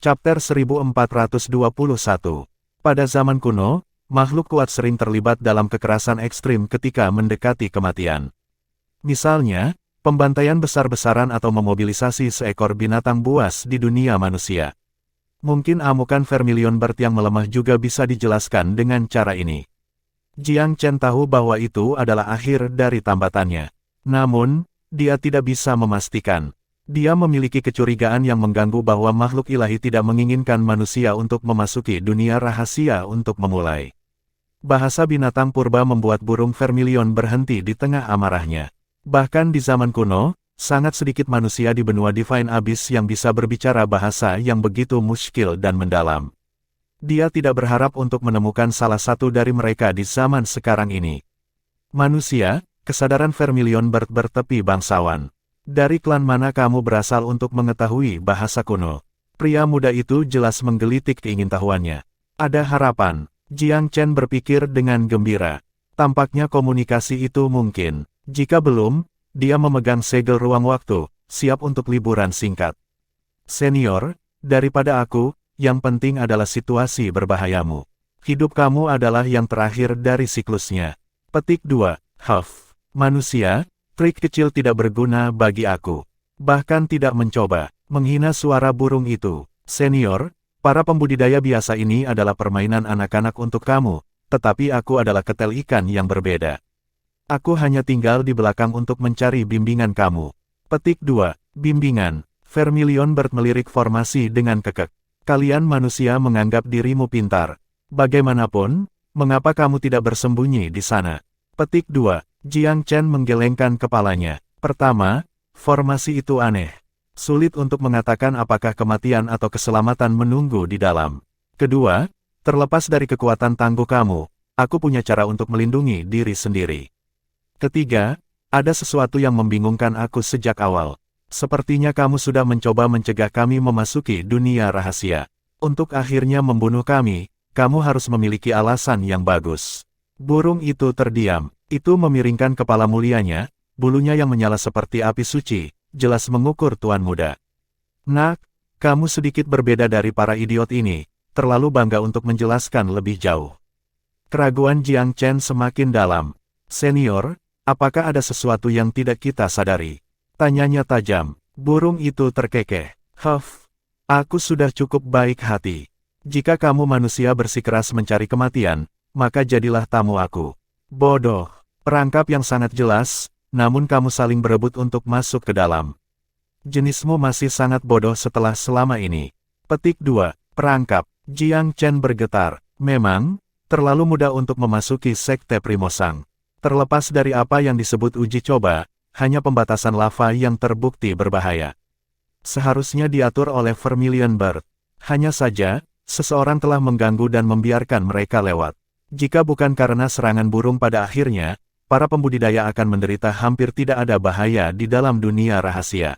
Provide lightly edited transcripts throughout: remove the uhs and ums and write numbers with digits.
Chapter 1421. Pada zaman kuno, makhluk kuat sering terlibat dalam kekerasan ekstrim ketika mendekati kematian. Misalnya, pembantaian besar-besaran atau memobilisasi seekor binatang buas di dunia manusia. Mungkin amukan Vermilion Bird yang melemah juga bisa dijelaskan dengan cara ini. Jiang Chen tahu bahwa itu adalah akhir dari tambatannya. Namun, dia tidak bisa memastikan. Dia memiliki kecurigaan yang mengganggu bahwa makhluk ilahi tidak menginginkan manusia untuk memasuki dunia rahasia untuk memulai. Bahasa binatang purba membuat burung Vermilion berhenti di tengah amarahnya. Bahkan di zaman kuno, sangat sedikit manusia di benua Divine Abyss yang bisa berbicara bahasa yang begitu muskil dan mendalam. Dia tidak berharap untuk menemukan salah satu dari mereka di zaman sekarang ini. Manusia, kesadaran Vermilion Bird bertepi bangsawan. Dari klan mana kamu berasal untuk mengetahui bahasa kuno? Pria muda itu jelas menggelitik keingintahuannya. Ada harapan. Jiang Chen berpikir dengan gembira. Tampaknya komunikasi itu mungkin. Jika belum, dia memegang segel ruang waktu, siap untuk liburan singkat. Senior, daripada aku, yang penting adalah situasi berbahayamu. Hidup kamu adalah yang terakhir dari siklusnya. Petik 2. Huff. Manusia, trik kecil tidak berguna bagi aku. Bahkan tidak mencoba. Menghina suara burung itu. Senior, para pembudidaya biasa ini adalah permainan anak-anak untuk kamu, tetapi aku adalah ketel ikan yang berbeda. Aku hanya tinggal di belakang untuk mencari bimbingan kamu. Petik 2. Bimbingan. Vermilion Bird melirik formasi dengan kekeh. Kalian manusia menganggap dirimu pintar. Bagaimanapun, mengapa kamu tidak bersembunyi di sana? Petik 2. Jiang Chen menggelengkan kepalanya. Pertama, formasi itu aneh. Sulit untuk mengatakan apakah kematian atau keselamatan menunggu di dalam. Kedua, terlepas dari kekuatan tangguh kamu, aku punya cara untuk melindungi diri sendiri. Ketiga, ada sesuatu yang membingungkan aku sejak awal. Sepertinya kamu sudah mencoba mencegah kami memasuki dunia rahasia. Untuk akhirnya membunuh kami, kamu harus memiliki alasan yang bagus. Burung itu terdiam. Itu memiringkan kepala mulianya, bulunya yang menyala seperti api suci, jelas mengukur tuan muda. Nak, kamu sedikit berbeda dari para idiot ini, terlalu bangga untuk menjelaskan lebih jauh. Keraguan Jiang Chen semakin dalam. Senior, apakah ada sesuatu yang tidak kita sadari? Tanyanya tajam. Burung itu terkekeh. Huff, aku sudah cukup baik hati. Jika kamu manusia bersikeras mencari kematian, maka jadilah tamu aku. Bodoh. Perangkap yang sangat jelas, namun kamu saling berebut untuk masuk ke dalam. Jenismu masih sangat bodoh setelah selama ini. Petik 2. Perangkap. Jiang Chen bergetar. Memang, terlalu mudah untuk memasuki sekte Primosang. Terlepas dari apa yang disebut uji coba, hanya pembatasan lava yang terbukti berbahaya. Seharusnya diatur oleh Vermilion Bird. Hanya saja, seseorang telah mengganggu dan membiarkan mereka lewat. Jika bukan karena serangan burung pada akhirnya, para pembudidaya akan menderita hampir tidak ada bahaya di dalam dunia rahasia.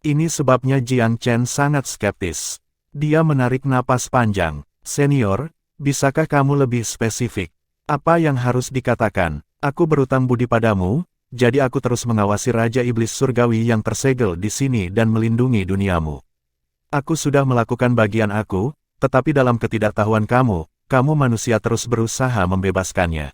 Ini sebabnya Jiang Chen sangat skeptis. Dia menarik napas panjang. Senior, bisakah kamu lebih spesifik? Apa yang harus dikatakan? Aku berutang budi padamu, jadi aku terus mengawasi Raja Iblis Surgawi yang tersegel di sini dan melindungi duniamu. Aku sudah melakukan bagian aku, tetapi dalam ketidaktahuan kamu manusia terus berusaha membebaskannya.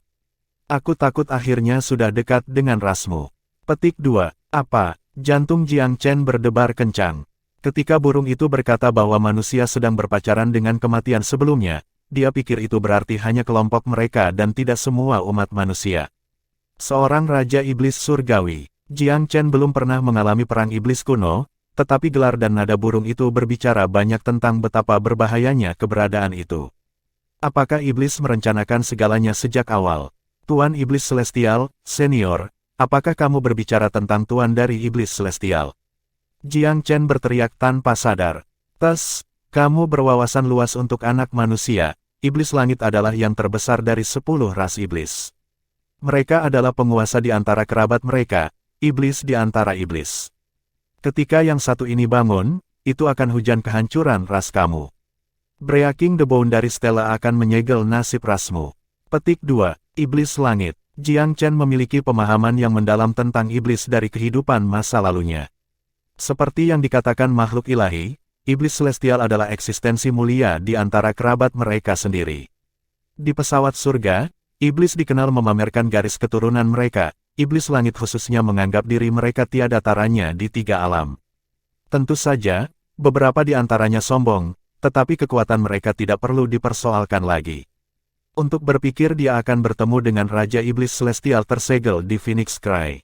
Aku takut akhirnya sudah dekat dengan rasmu. Petik 2. Apa? Jantung Jiang Chen berdebar kencang. Ketika burung itu berkata bahwa manusia sedang berpacaran dengan kematian sebelumnya, dia pikir itu berarti hanya kelompok mereka dan tidak semua umat manusia. Seorang Raja Iblis Surgawi. Jiang Chen belum pernah mengalami perang iblis kuno, tetapi gelar dan nada burung itu berbicara banyak tentang betapa berbahayanya keberadaan itu. Apakah iblis merencanakan segalanya sejak awal? Tuan Iblis Celestial, Senior, apakah kamu berbicara tentang Tuan dari Iblis Celestial? Jiang Chen berteriak tanpa sadar. Tes, kamu berwawasan luas untuk anak manusia, Iblis Langit adalah yang terbesar dari 10 ras iblis. Mereka adalah penguasa di antara kerabat mereka, iblis di antara iblis. Ketika yang satu ini bangun, itu akan hujan kehancuran ras kamu. Breaking the Boundary Stella akan menyegel nasib rasmu. Petik 2. Iblis Langit. Jiang Chen memiliki pemahaman yang mendalam tentang iblis dari kehidupan masa lalunya. Seperti yang dikatakan makhluk ilahi, iblis celestial adalah eksistensi mulia di antara kerabat mereka sendiri. Di pesawat surga, iblis dikenal memamerkan garis keturunan mereka. Iblis langit khususnya menganggap diri mereka tiada taranya di 3 alam. Tentu saja, beberapa di antaranya sombong, tetapi kekuatan mereka tidak perlu dipersoalkan lagi. Untuk berpikir dia akan bertemu dengan Raja Iblis Celestial tersegel di Phoenix Cry.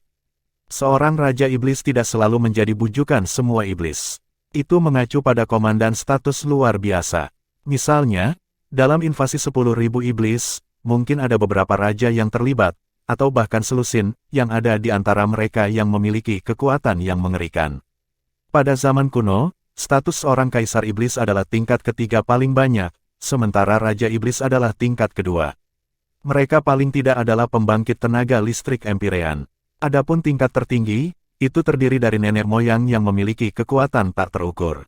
Seorang Raja Iblis tidak selalu menjadi bujukan semua iblis. Itu mengacu pada komandan status luar biasa. Misalnya, dalam invasi 10.000 iblis, mungkin ada beberapa raja yang terlibat, atau bahkan selusin, yang ada di antara mereka yang memiliki kekuatan yang mengerikan. Pada zaman kuno, status seorang kaisar iblis adalah tingkat ketiga paling banyak, sementara Raja Iblis adalah tingkat kedua. Mereka paling tidak adalah pembangkit tenaga listrik Empyrean. Adapun tingkat tertinggi, itu terdiri dari nenek moyang yang memiliki kekuatan tak terukur.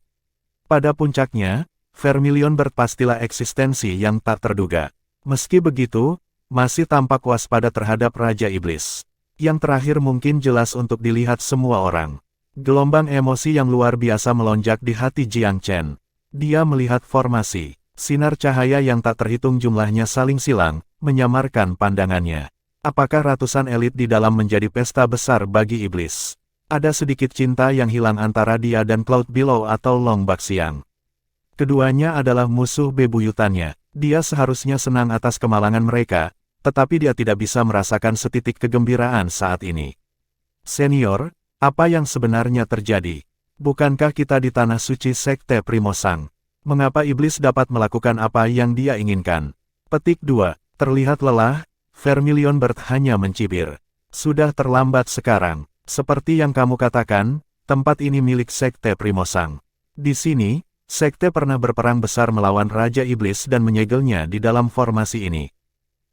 Pada puncaknya, Vermilion Bird pastilah eksistensi yang tak terduga. Meski begitu, masih tampak waspada terhadap Raja Iblis. Yang terakhir mungkin jelas untuk dilihat semua orang. Gelombang emosi yang luar biasa melonjak di hati Jiang Chen. Dia melihat formasi. Sinar cahaya yang tak terhitung jumlahnya saling silang, menyamarkan pandangannya. Apakah ratusan elit di dalam menjadi pesta besar bagi iblis? Ada sedikit cinta yang hilang antara dia dan Cloud Below atau Long Baxiang. Keduanya adalah musuh bebuyutannya. Dia seharusnya senang atas kemalangan mereka, tetapi dia tidak bisa merasakan setitik kegembiraan saat ini. Senior, apa yang sebenarnya terjadi? Bukankah kita di tanah suci Sekte Primosang? Mengapa iblis dapat melakukan apa yang dia inginkan? Petik 2. Terlihat lelah, Vermilion Bird hanya mencibir. Sudah terlambat sekarang. Seperti yang kamu katakan, tempat ini milik Sekte Primosang. Di sini, Sekte pernah berperang besar melawan Raja Iblis dan menyegelnya di dalam formasi ini.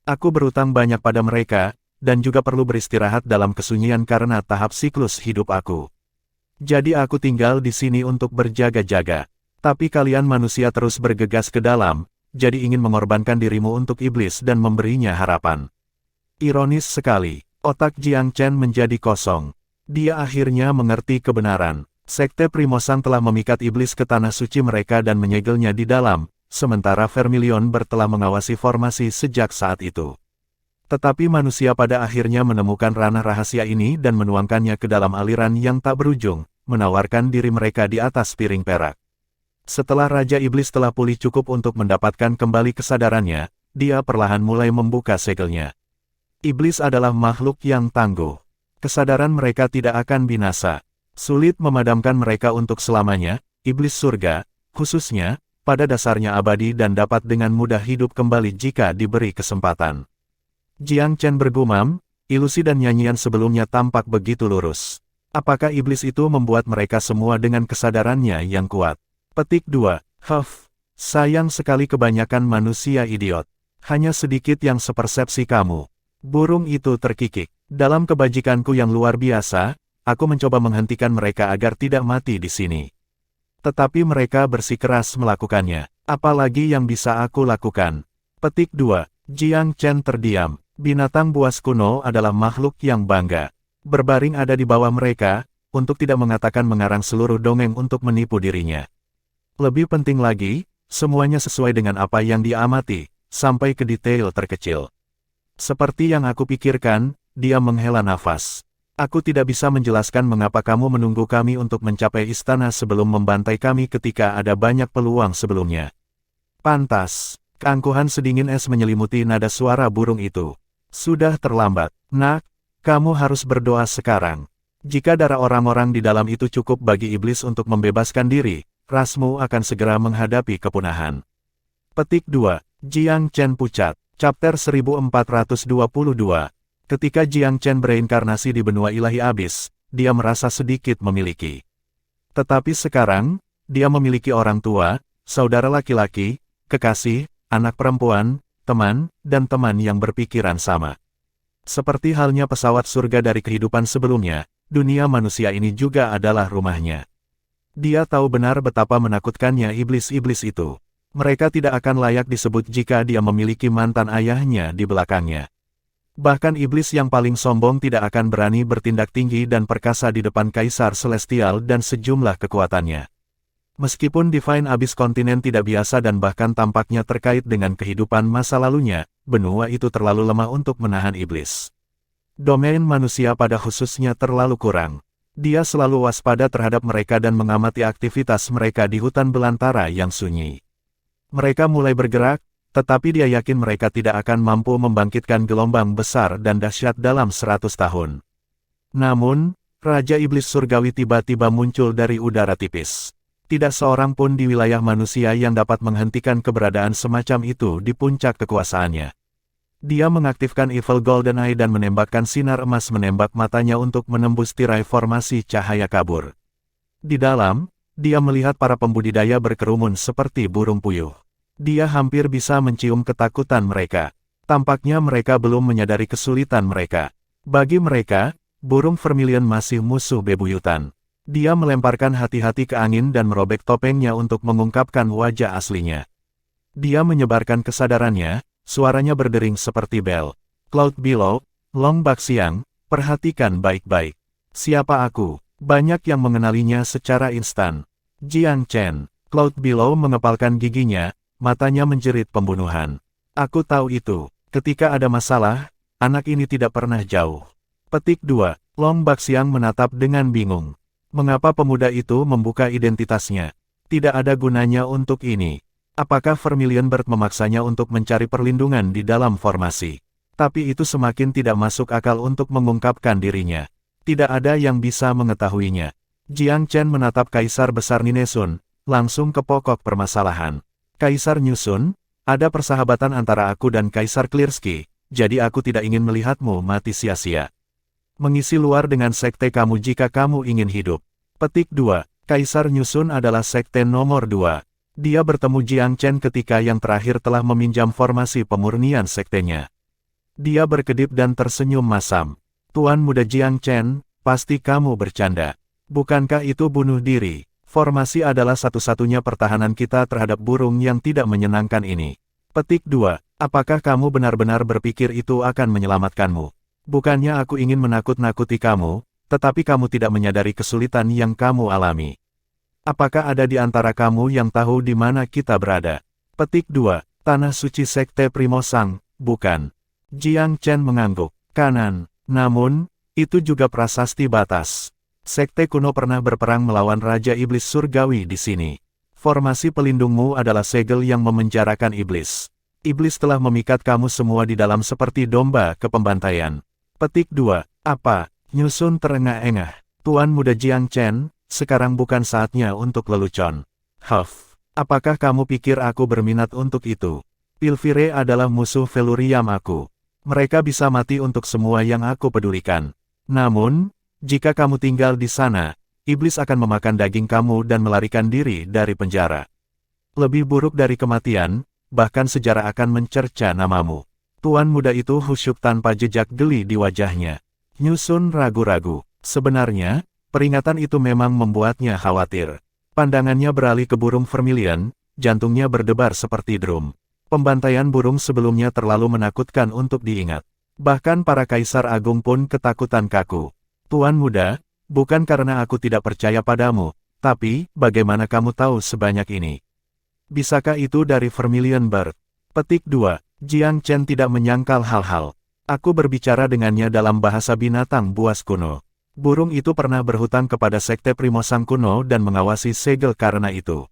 Aku berutang banyak pada mereka, dan juga perlu beristirahat dalam kesunyian karena tahap siklus hidup aku. Jadi aku tinggal di sini untuk berjaga-jaga. Tapi kalian manusia terus bergegas ke dalam, jadi ingin mengorbankan dirimu untuk iblis dan memberinya harapan. Ironis sekali, otak Jiang Chen menjadi kosong. Dia akhirnya mengerti kebenaran. Sekte Primosang telah memikat iblis ke tanah suci mereka dan menyegelnya di dalam, sementara Vermilion Bird telah mengawasi formasi sejak saat itu. Tetapi manusia pada akhirnya menemukan ranah rahasia ini dan menuangkannya ke dalam aliran yang tak berujung, menawarkan diri mereka di atas piring perak. Setelah Raja Iblis telah pulih cukup untuk mendapatkan kembali kesadarannya, dia perlahan mulai membuka segelnya. Iblis adalah makhluk yang tangguh. Kesadaran mereka tidak akan binasa. Sulit memadamkan mereka untuk selamanya. Iblis surga, khususnya, pada dasarnya abadi dan dapat dengan mudah hidup kembali jika diberi kesempatan. Jiang Chen bergumam, ilusi dan nyanyian sebelumnya tampak begitu lurus. Apakah iblis itu membuat mereka semua dengan kesadarannya yang kuat? Petik 2. Sayang sekali kebanyakan manusia idiot. Hanya sedikit yang sepersepsi kamu. Burung itu terkikik. Dalam kebajikanku yang luar biasa, aku mencoba menghentikan mereka agar tidak mati di sini. Tetapi mereka bersikeras melakukannya. Apalagi yang bisa aku lakukan? Petik 2. Jiang Chen terdiam. Binatang buas kuno adalah makhluk yang bangga. Berbaring ada di bawah mereka, untuk tidak mengatakan mengarang seluruh dongeng untuk menipu dirinya. Lebih penting lagi, semuanya sesuai dengan apa yang dia amati, sampai ke detail terkecil. Seperti yang aku pikirkan, dia menghela nafas. Aku tidak bisa menjelaskan mengapa kamu menunggu kami untuk mencapai istana sebelum membantai kami ketika ada banyak peluang sebelumnya. Pantas, keangkuhan sedingin es menyelimuti nada suara burung itu. Sudah terlambat, nak, kamu harus berdoa sekarang. Jika darah orang-orang di dalam itu cukup bagi iblis untuk membebaskan diri, rasmu akan segera menghadapi kepunahan. Petik 2. Jiang Chen pucat. Chapter 1422. Ketika Jiang Chen bereinkarnasi di benua ilahi abis, dia merasa sedikit memiliki. Tetapi sekarang, dia memiliki orang tua, saudara laki-laki, kekasih, anak perempuan, teman, dan teman yang berpikiran sama. Seperti halnya pesawat surga dari kehidupan sebelumnya, dunia manusia ini juga adalah rumahnya. Dia tahu benar betapa menakutkannya iblis-iblis itu. Mereka tidak akan layak disebut jika dia memiliki mantan ayahnya di belakangnya. Bahkan iblis yang paling sombong tidak akan berani bertindak tinggi dan perkasa di depan Kaisar Celestial dan sejumlah kekuatannya. Meskipun Divine Abyss kontinen tidak biasa dan bahkan tampaknya terkait dengan kehidupan masa lalunya, benua itu terlalu lemah untuk menahan iblis. Domain manusia pada khususnya terlalu kurang. Dia selalu waspada terhadap mereka dan mengamati aktivitas mereka di hutan belantara yang sunyi. Mereka mulai bergerak, tetapi dia yakin mereka tidak akan mampu membangkitkan gelombang besar dan dahsyat dalam 100 tahun. Namun, Raja Iblis Surgawi tiba-tiba muncul dari udara tipis. Tidak seorang pun di wilayah manusia yang dapat menghentikan keberadaan semacam itu di puncak kekuasaannya. Dia mengaktifkan Evil Golden Eye dan menembakkan sinar emas menembak matanya untuk menembus tirai formasi cahaya kabur. Di dalam, dia melihat para pembudidaya berkerumun seperti burung puyuh. Dia hampir bisa mencium ketakutan mereka. Tampaknya mereka belum menyadari kesulitan mereka. Bagi mereka, burung vermilion masih musuh bebuyutan. Dia melemparkan hati-hati ke angin dan merobek topengnya untuk mengungkapkan wajah aslinya. Dia menyebarkan kesadarannya, suaranya berdering seperti bel. Cloud Below, Long Baxiang, perhatikan baik-baik. Siapa aku? Banyak yang mengenalinya secara instan. Jiang Chen. Cloud Below mengepalkan giginya, matanya menjerit pembunuhan. Aku tahu itu. Ketika ada masalah, anak ini tidak pernah jauh. Petik 2. Long Baxiang menatap dengan bingung. Mengapa pemuda itu membuka identitasnya? Tidak ada gunanya untuk ini. Apakah Vermilion Bird memaksanya untuk mencari perlindungan di dalam formasi? Tapi itu semakin tidak masuk akal untuk mengungkapkan dirinya. Tidak ada yang bisa mengetahuinya. Jiang Chen menatap Kaisar Besar Ninesun, langsung ke pokok permasalahan. Kaisar Nyusun, ada persahabatan antara aku dan Kaisar Clearsky, jadi aku tidak ingin melihatmu mati sia-sia. Mengisi luar dengan sekte kamu jika kamu ingin hidup. Petik 2. Kaisar Nyusun adalah sekte nomor 2. Dia bertemu Jiang Chen ketika yang terakhir telah meminjam formasi pemurnian sektenya. Dia berkedip dan tersenyum masam. Tuan Muda Jiang Chen, pasti kamu bercanda. Bukankah itu bunuh diri? Formasi adalah satu-satunya pertahanan kita terhadap burung yang tidak menyenangkan ini. Petik 2. Apakah kamu benar-benar berpikir itu akan menyelamatkanmu? Bukannya aku ingin menakut-nakuti kamu, tetapi kamu tidak menyadari kesulitan yang kamu alami. Apakah ada di antara kamu yang tahu di mana kita berada? Petik 2. Tanah suci sekte Primosang, bukan. Jiang Chen mengangguk. Kanan. Namun, itu juga prasasti batas. Sekte kuno pernah berperang melawan Raja Iblis Surgawi di sini. Formasi pelindungmu adalah segel yang memenjarakan iblis. Iblis telah memikat kamu semua di dalam seperti domba ke pembantaian. Petik 2. Apa? Nyusun terengah-engah. Tuan Muda Jiang Chen, sekarang bukan saatnya untuk lelucon. Huff. Apakah kamu pikir aku berminat untuk itu? Pilvire adalah musuh Feluriam aku. Mereka bisa mati untuk semua yang aku pedulikan. Namun, jika kamu tinggal di sana, iblis akan memakan daging kamu dan melarikan diri dari penjara. Lebih buruk dari kematian, bahkan sejarah akan mencerca namamu. Tuan muda itu khusyuk tanpa jejak geli di wajahnya. Nyusun ragu-ragu. Sebenarnya, peringatan itu memang membuatnya khawatir. Pandangannya beralih ke burung vermilion, jantungnya berdebar seperti drum. Pembantaian burung sebelumnya terlalu menakutkan untuk diingat. Bahkan para kaisar agung pun ketakutan kaku. Tuan muda, bukan karena aku tidak percaya padamu, tapi bagaimana kamu tahu sebanyak ini? Bisakah itu dari Vermilion Bird? Petik 2. Jiang Chen tidak menyangkal hal-hal. Aku berbicara dengannya dalam bahasa binatang buas kuno. Burung itu pernah berhutang kepada sekte Primosang kuno dan mengawasi segel karena itu.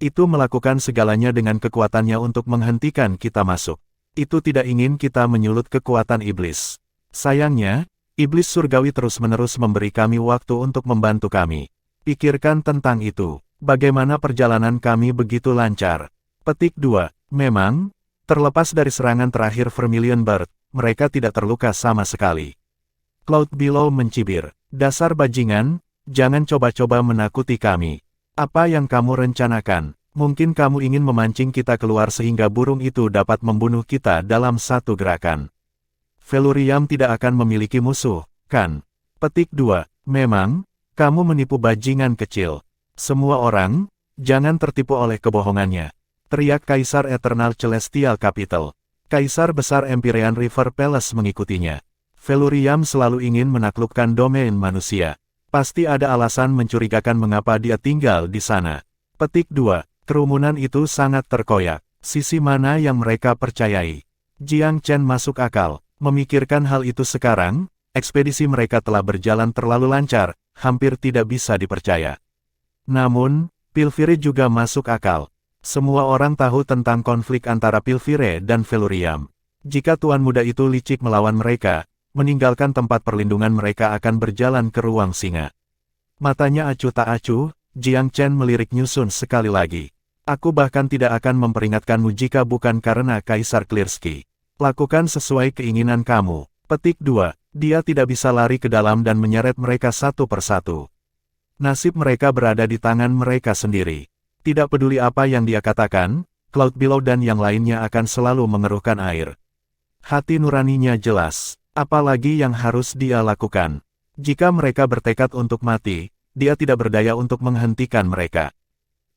Itu melakukan segalanya dengan kekuatannya untuk menghentikan kita masuk. Itu tidak ingin kita menyulut kekuatan iblis. Sayangnya, iblis surgawi terus-menerus memberi kami waktu untuk membantu kami. Pikirkan tentang itu. Bagaimana perjalanan kami begitu lancar? Petik 2. Memang, terlepas dari serangan terakhir Vermilion Bird, mereka tidak terluka sama sekali. Cloud Below mencibir. Dasar bajingan, jangan coba-coba menakuti kami. Apa yang kamu rencanakan? Mungkin kamu ingin memancing kita keluar sehingga burung itu dapat membunuh kita dalam satu gerakan. Feluriam tidak akan memiliki musuh, kan? Petik 2. Memang, kamu menipu bajingan kecil. Semua orang, jangan tertipu oleh kebohongannya. Teriak Kaisar Eternal Celestial Capital. Kaisar Besar Empyrean River Palace mengikutinya. Feluriam selalu ingin menaklukkan domain manusia. Pasti ada alasan mencurigakan mengapa dia tinggal di sana. Petik 2. Kerumunan itu sangat terkoyak. Sisi mana yang mereka percayai? Jiang Chen masuk akal. Memikirkan hal itu sekarang, ekspedisi mereka telah berjalan terlalu lancar, hampir tidak bisa dipercaya. Namun, Pilvire juga masuk akal. Semua orang tahu tentang konflik antara Pilvire dan Velurium. Jika tuan muda itu licik melawan mereka, meninggalkan tempat perlindungan mereka akan berjalan ke ruang singa. Matanya acuh tak acuh, Jiang Chen melirik nyusun sekali lagi. Aku bahkan tidak akan memperingatkanmu jika bukan karena Kaisar Clearsky. Lakukan sesuai keinginan kamu. Petik 2. Dia tidak bisa lari ke dalam dan menyeret mereka satu persatu. Nasib mereka berada di tangan mereka sendiri. Tidak peduli apa yang dia katakan, Cloud Billow dan yang lainnya akan selalu mengeruhkan air. Hati nuraninya jelas. Apalagi yang harus dia lakukan? Jika mereka bertekad untuk mati, dia tidak berdaya untuk menghentikan mereka.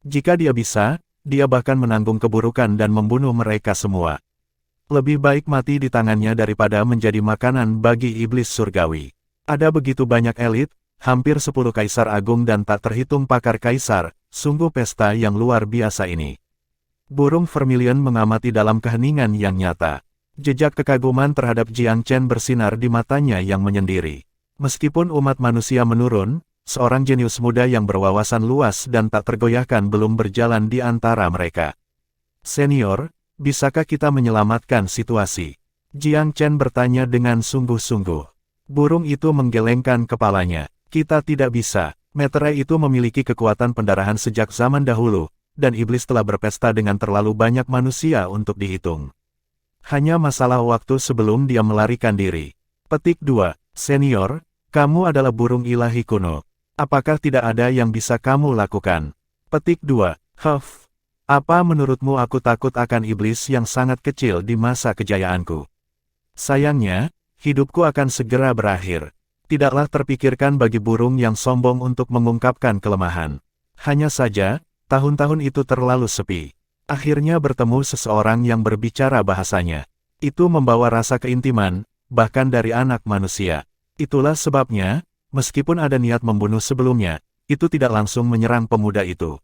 Jika dia bisa, dia bahkan menanggung keburukan dan membunuh mereka semua. Lebih baik mati di tangannya daripada menjadi makanan bagi iblis surgawi. Ada begitu banyak elit, hampir 10 kaisar agung dan tak terhitung pakar kaisar, sungguh pesta yang luar biasa ini. Burung Vermilion mengamati dalam keheningan yang nyata. Jejak kekaguman terhadap Jiang Chen bersinar di matanya yang menyendiri. Meskipun umat manusia menurun, seorang jenius muda yang berwawasan luas dan tak tergoyahkan belum berjalan di antara mereka. Senior, bisakah kita menyelamatkan situasi? Jiang Chen bertanya dengan sungguh-sungguh. Burung itu menggelengkan kepalanya. Kita tidak bisa. Meterai itu memiliki kekuatan pendarahan sejak zaman dahulu, dan iblis telah berpesta dengan terlalu banyak manusia untuk dihitung. Hanya masalah waktu sebelum dia melarikan diri. Petik 2. Senior, kamu adalah burung ilahi kuno. Apakah tidak ada yang bisa kamu lakukan? Petik 2. Huff. Apa menurutmu aku takut akan iblis yang sangat kecil di masa kejayaanku? Sayangnya, hidupku akan segera berakhir. Tidaklah terpikirkan bagi burung yang sombong untuk mengungkapkan kelemahan. Hanya saja, tahun-tahun itu terlalu sepi. Akhirnya bertemu seseorang yang berbicara bahasanya. Itu membawa rasa keintiman, bahkan dari anak manusia. Itulah sebabnya, meskipun ada niat membunuh sebelumnya, itu tidak langsung menyerang pemuda itu.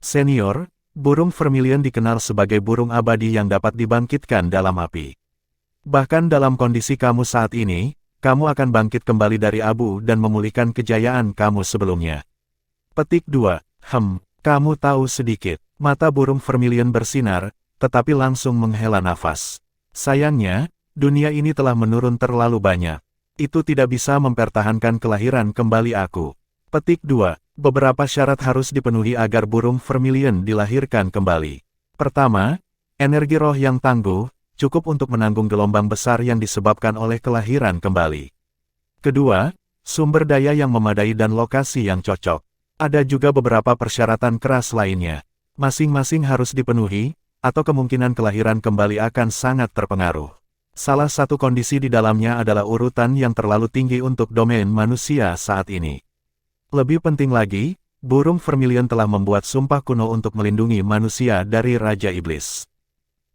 Senior, burung Vermilion dikenal sebagai burung abadi yang dapat dibangkitkan dalam api. Bahkan dalam kondisi kamu saat ini, kamu akan bangkit kembali dari abu dan memulihkan kejayaan kamu sebelumnya. Petik 2. Kamu tahu sedikit. Mata burung Vermilion bersinar, tetapi langsung menghela nafas. Sayangnya, dunia ini telah menurun terlalu banyak. Itu tidak bisa mempertahankan kelahiran kembali aku. Petik 2. Beberapa syarat harus dipenuhi agar burung Vermilion dilahirkan kembali. Pertama, energi roh yang tangguh, cukup untuk menanggung gelombang besar yang disebabkan oleh kelahiran kembali. Kedua, sumber daya yang memadai dan lokasi yang cocok. Ada juga beberapa persyaratan keras lainnya. Masing-masing harus dipenuhi, atau kemungkinan kelahiran kembali akan sangat terpengaruh. Salah satu kondisi di dalamnya adalah urutan yang terlalu tinggi untuk domain manusia saat ini. Lebih penting lagi, burung Vermilion telah membuat sumpah kuno untuk melindungi manusia dari Raja Iblis.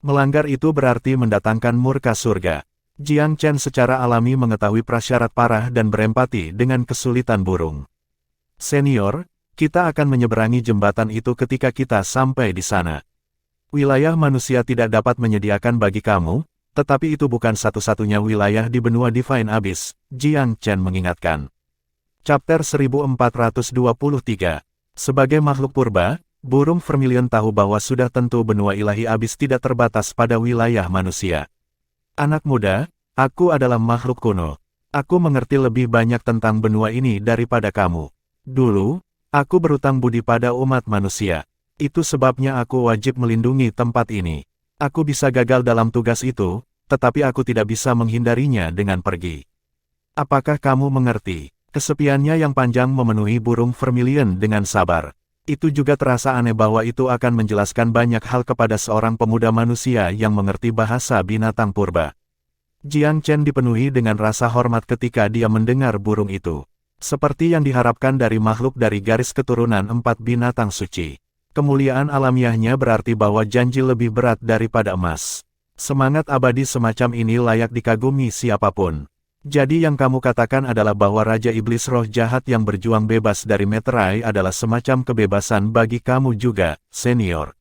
Melanggar itu berarti mendatangkan murka surga. Jiang Chen secara alami mengetahui prasyarat parah dan berempati dengan kesulitan burung. Senior, kita akan menyeberangi jembatan itu ketika kita sampai di sana. Wilayah manusia tidak dapat menyediakan bagi kamu, tetapi itu bukan satu-satunya wilayah di benua Divine Abyss, Jiang Chen mengingatkan. Chapter 1423. Sebagai makhluk purba, burung Vermilion tahu bahwa sudah tentu benua ilahi abis tidak terbatas pada wilayah manusia. Anak muda, aku adalah makhluk kuno. Aku mengerti lebih banyak tentang benua ini daripada kamu. Dulu, aku berutang budi pada umat manusia. Itu sebabnya aku wajib melindungi tempat ini. Aku bisa gagal dalam tugas itu, tetapi aku tidak bisa menghindarinya dengan pergi. Apakah kamu mengerti? Kesepiannya yang panjang memenuhi burung Vermilion dengan sabar. Itu juga terasa aneh bahwa itu akan menjelaskan banyak hal kepada seorang pemuda manusia yang mengerti bahasa binatang purba. Jiang Chen dipenuhi dengan rasa hormat ketika dia mendengar burung itu. Seperti yang diharapkan dari makhluk dari garis keturunan 4 binatang suci. Kemuliaan alamiahnya berarti bahwa janji lebih berat daripada emas. Semangat abadi semacam ini layak dikagumi siapapun. Jadi yang kamu katakan adalah bahwa Raja Iblis roh jahat yang berjuang bebas dari meterai adalah semacam kebebasan bagi kamu juga, senior.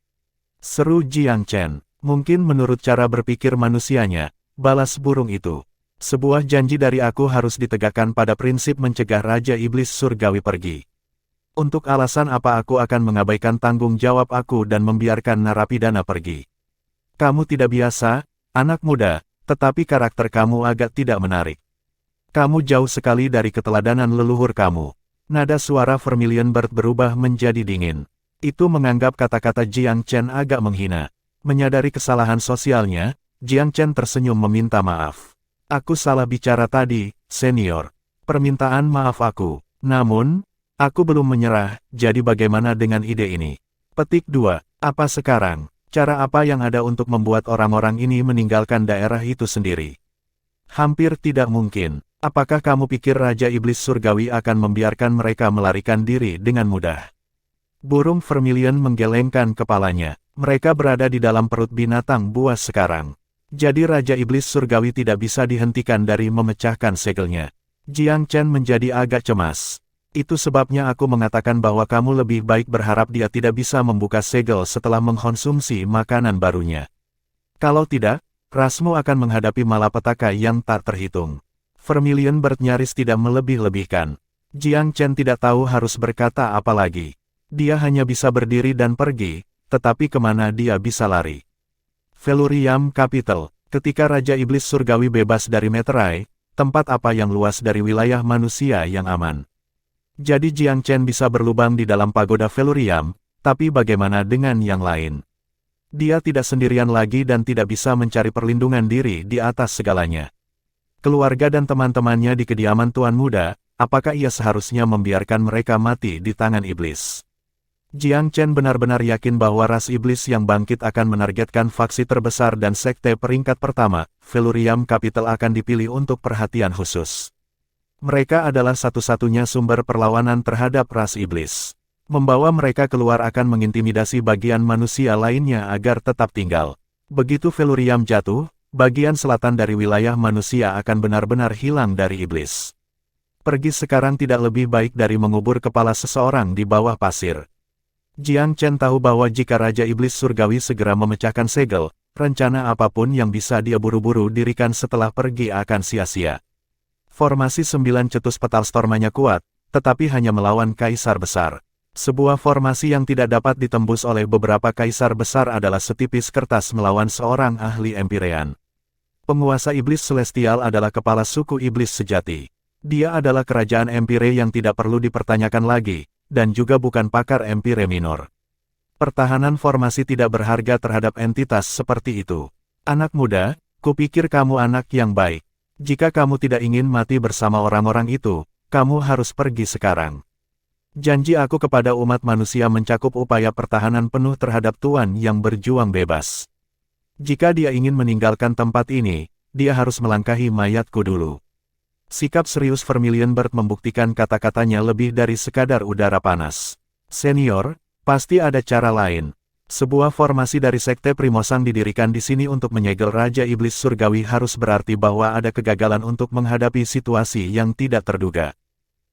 Seru Jiang Chen. Mungkin menurut cara berpikir manusianya, balas burung itu. Sebuah janji dari aku harus ditegakkan pada prinsip mencegah Raja Iblis Surgawi pergi. Untuk alasan apa aku akan mengabaikan tanggung jawab aku dan membiarkan narapidana pergi? Kamu tidak biasa, anak muda, tetapi karakter kamu agak tidak menarik. Kamu jauh sekali dari keteladanan leluhur kamu. Nada suara Vermilion Bird berubah menjadi dingin. Itu menganggap kata-kata Jiang Chen agak menghina. Menyadari kesalahan sosialnya, Jiang Chen tersenyum meminta maaf. Aku salah bicara tadi, senior. Permintaan maaf aku. Namun, aku belum menyerah, jadi bagaimana dengan ide ini? Petik 2. Apa sekarang? Cara apa yang ada untuk membuat orang-orang ini meninggalkan daerah itu sendiri? Hampir tidak mungkin. Apakah kamu pikir Raja Iblis Surgawi akan membiarkan mereka melarikan diri dengan mudah? Burung Vermilion menggelengkan kepalanya. Mereka berada di dalam perut binatang buas sekarang. Jadi Raja Iblis Surgawi tidak bisa dihentikan dari memecahkan segelnya. Jiang Chen menjadi agak cemas. Itu sebabnya aku mengatakan bahwa kamu lebih baik berharap dia tidak bisa membuka segel setelah mengkonsumsi makanan barunya. Kalau tidak, rasmu akan menghadapi malapetaka yang tak terhitung. Vermilion Bird nyaris tidak melebih-lebihkan. Jiang Chen tidak tahu harus berkata apa lagi. Dia hanya bisa berdiri dan pergi, tetapi kemana dia bisa lari? Velurium Capital. Ketika Raja Iblis Surgawi bebas dari meterai, tempat apa yang luas dari wilayah manusia yang aman? Jadi Jiang Chen bisa berlubang di dalam pagoda Velurium, tapi bagaimana dengan yang lain? Dia tidak sendirian lagi dan tidak bisa mencari perlindungan diri di atas segalanya. Keluarga dan teman-temannya di kediaman Tuan Muda, apakah ia seharusnya membiarkan mereka mati di tangan iblis? Jiang Chen benar-benar yakin bahwa ras iblis yang bangkit akan menargetkan faksi terbesar dan sekte peringkat pertama, Velurium Capital akan dipilih untuk perhatian khusus. Mereka adalah satu-satunya sumber perlawanan terhadap ras iblis. Membawa mereka keluar akan mengintimidasi bagian manusia lainnya agar tetap tinggal. Begitu Velurium jatuh, bagian selatan dari wilayah manusia akan benar-benar hilang dari iblis. Pergi sekarang tidak lebih baik dari mengubur kepala seseorang di bawah pasir. Jiang Chen tahu bahwa jika Raja Iblis Surgawi segera memecahkan segel, rencana apapun yang bisa dia buru-buru dirikan setelah pergi akan sia-sia. Formasi 9 cetus petal stormanya kuat, tetapi hanya melawan kaisar besar. Sebuah formasi yang tidak dapat ditembus oleh beberapa kaisar besar adalah setipis kertas melawan seorang ahli Empyrean. Penguasa iblis celestial adalah kepala suku iblis sejati. Dia adalah kerajaan Empyre yang tidak perlu dipertanyakan lagi, dan juga bukan pakar Empyre minor. Pertahanan formasi tidak berharga terhadap entitas seperti itu. Anak muda, kupikir kamu anak yang baik. Jika kamu tidak ingin mati bersama orang-orang itu, kamu harus pergi sekarang. Janji aku kepada umat manusia mencakup upaya pertahanan penuh terhadap Tuan yang berjuang bebas. Jika dia ingin meninggalkan tempat ini, dia harus melangkahi mayatku dulu. Sikap serius Vermilion Bird membuktikan kata-katanya lebih dari sekadar udara panas. Senior, pasti ada cara lain. Sebuah formasi dari Sekte Primosang didirikan di sini untuk menyegel Raja Iblis Surgawi harus berarti bahwa ada kegagalan untuk menghadapi situasi yang tidak terduga.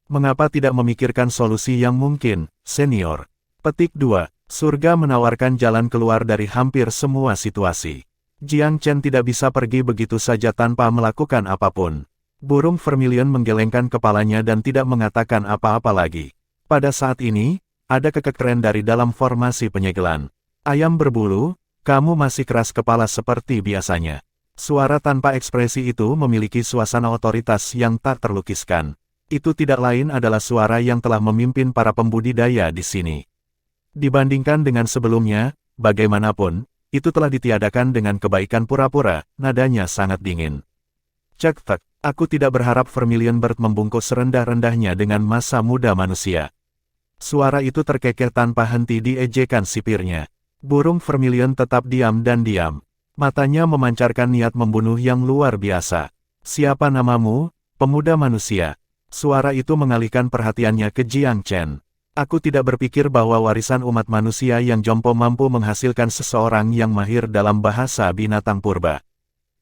Mengapa tidak memikirkan solusi yang mungkin, senior? Petik 2. Surga menawarkan jalan keluar dari hampir semua situasi. Jiang Chen tidak bisa pergi begitu saja tanpa melakukan apapun. Burung Vermilion menggelengkan kepalanya dan tidak mengatakan apa-apa lagi. Pada saat ini, ada kekekeran dari dalam formasi penyegelan. Ayam berbulu, kamu masih keras kepala seperti biasanya. Suara tanpa ekspresi itu memiliki suasana otoritas yang tak terlukiskan. Itu tidak lain adalah suara yang telah memimpin para pembudidaya di sini. Dibandingkan dengan sebelumnya, bagaimanapun, itu telah ditiadakan dengan kebaikan pura-pura, nadanya sangat dingin. Cek-tek, aku tidak berharap Vermilion Bird membungkuk serendah-rendahnya dengan masa muda manusia. Suara itu terkekeh tanpa henti diejekan sipirnya. Burung Vermilion tetap diam dan diam. Matanya memancarkan niat membunuh yang luar biasa. Siapa namamu, pemuda manusia? Suara itu mengalihkan perhatiannya ke Jiang Chen. Aku tidak berpikir bahwa warisan umat manusia yang jompo mampu menghasilkan seseorang yang mahir dalam bahasa binatang purba.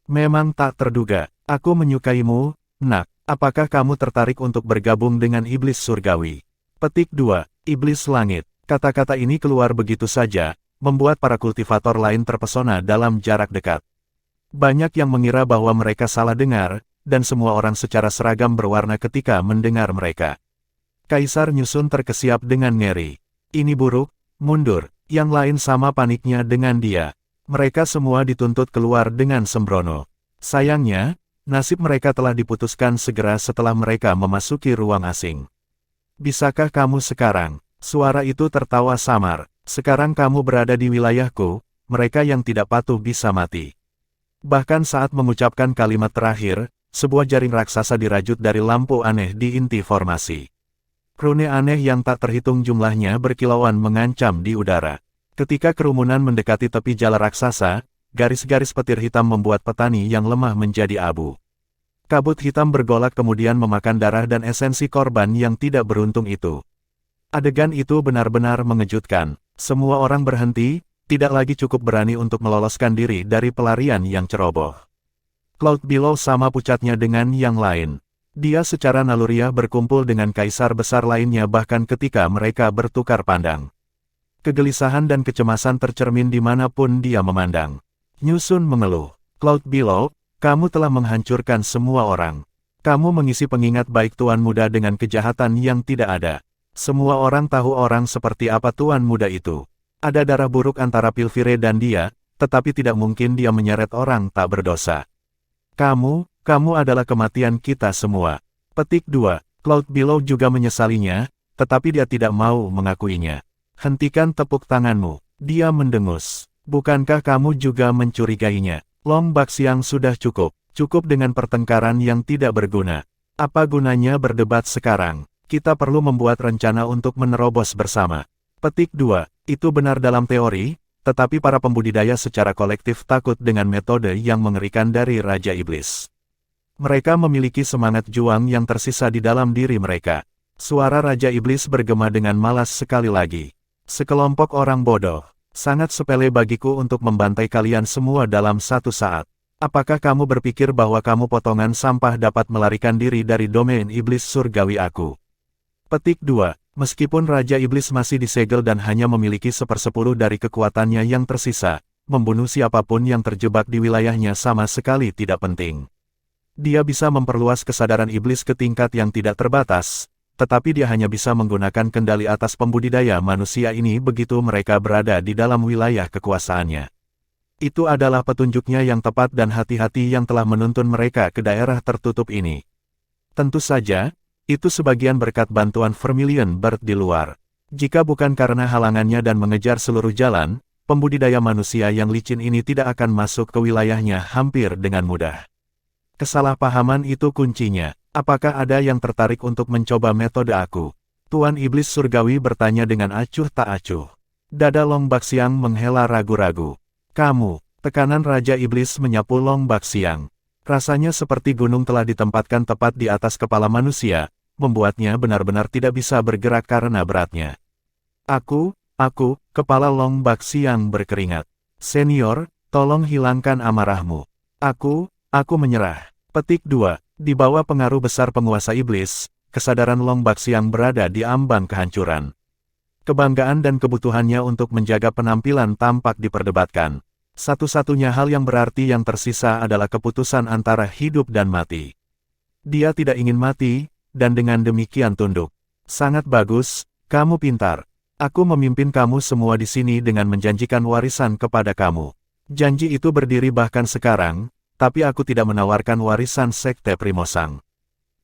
Memang tak terduga, aku menyukaimu, Nak, apakah kamu tertarik untuk bergabung dengan iblis surgawi? Petik 2. Iblis langit. Kata-kata ini keluar begitu saja, membuat para kultivator lain terpesona dalam jarak dekat. Banyak yang mengira bahwa mereka salah dengar, dan semua orang secara seragam berwarna ketika mendengar mereka. Kaisar Nyusun terkesiap dengan ngeri. Ini buruk, mundur. Yang lain sama paniknya dengan dia. Mereka semua dituntut keluar dengan sembrono. Sayangnya, nasib mereka telah diputuskan segera setelah mereka memasuki ruang asing. Bisakah kamu sekarang? Suara itu tertawa samar. Sekarang kamu berada di wilayahku, mereka yang tidak patuh bisa mati. Bahkan saat mengucapkan kalimat terakhir, sebuah jaring raksasa dirajut dari lampu aneh di inti formasi. Rune aneh yang tak terhitung jumlahnya berkilauan mengancam di udara. Ketika kerumunan mendekati tepi jala raksasa, garis-garis petir hitam membuat petani yang lemah menjadi abu. Kabut hitam bergolak kemudian memakan darah dan esensi korban yang tidak beruntung itu. Adegan itu benar-benar mengejutkan. Semua orang berhenti, tidak lagi cukup berani untuk meloloskan diri dari pelarian yang ceroboh. Cloud Below sama pucatnya dengan yang lain. Dia secara naluriah berkumpul dengan kaisar besar lainnya bahkan ketika mereka bertukar pandang. Kegelisahan dan kecemasan tercermin dimanapun dia memandang. Nyusun mengeluh. Cloud Below, kamu telah menghancurkan semua orang. Kamu mengisi pengingat baik Tuan Muda dengan kejahatan yang tidak ada. Semua orang tahu orang seperti apa Tuan Muda itu. Ada darah buruk antara Pilvire dan dia, tetapi tidak mungkin dia menyeret orang tak berdosa. Kamu adalah kematian kita semua. Petik 2. Cloud Below juga menyesalinya, tetapi dia tidak mau mengakuinya. Hentikan tepuk tanganmu. Dia mendengus. Bukankah kamu juga mencurigainya? Long Baxiang sudah cukup. Cukup dengan pertengkaran yang tidak berguna. Apa gunanya berdebat sekarang? Kita perlu membuat rencana untuk menerobos bersama. Petik 2. Itu benar dalam teori, tetapi para pembudidaya secara kolektif takut dengan metode yang mengerikan dari Raja Iblis. Mereka memiliki semangat juang yang tersisa di dalam diri mereka. Suara Raja Iblis bergema dengan malas sekali lagi. Sekelompok orang bodoh. Sangat sepele bagiku untuk membantai kalian semua dalam satu saat. Apakah kamu berpikir bahwa kamu potongan sampah dapat melarikan diri dari domain iblis surgawi aku? Petik 2. Meskipun Raja Iblis masih disegel dan hanya memiliki 1/10 dari kekuatannya yang tersisa, membunuh siapapun yang terjebak di wilayahnya sama sekali tidak penting. Dia bisa memperluas kesadaran iblis ke tingkat yang tidak terbatas, tetapi dia hanya bisa menggunakan kendali atas pembudidaya manusia ini begitu mereka berada di dalam wilayah kekuasaannya. Itu adalah petunjuknya yang tepat dan hati-hati yang telah menuntun mereka ke daerah tertutup ini. Tentu saja, itu sebagian berkat bantuan Vermilion Bird di luar. Jika bukan karena halangannya dan mengejar seluruh jalan, pembudidaya manusia yang licin ini tidak akan masuk ke wilayahnya hampir dengan mudah. Kesalahpahaman itu kuncinya. Apakah ada yang tertarik untuk mencoba metode aku? Tuan Iblis Surgawi bertanya dengan acuh tak acuh. Dada Long Baxiang menghela ragu-ragu. Kamu, tekanan Raja Iblis menyapu Long Baxiang. Rasanya seperti gunung telah ditempatkan tepat di atas kepala manusia, membuatnya benar-benar tidak bisa bergerak karena beratnya. Aku, kepala Long Baxiang berkeringat. Senior, tolong hilangkan amarahmu. Aku menyerah. Petik 2. Di bawah pengaruh besar penguasa iblis, kesadaran Long Baxiang berada di ambang kehancuran. Kebanggaan dan kebutuhannya untuk menjaga penampilan tampak diperdebatkan. Satu-satunya hal yang berarti yang tersisa adalah keputusan antara hidup dan mati. Dia tidak ingin mati, dan dengan demikian tunduk. Sangat bagus, kamu pintar. Aku memimpin kamu semua di sini dengan menjanjikan warisan kepada kamu. Janji itu berdiri bahkan sekarang, tapi aku tidak menawarkan warisan sekte Primosang.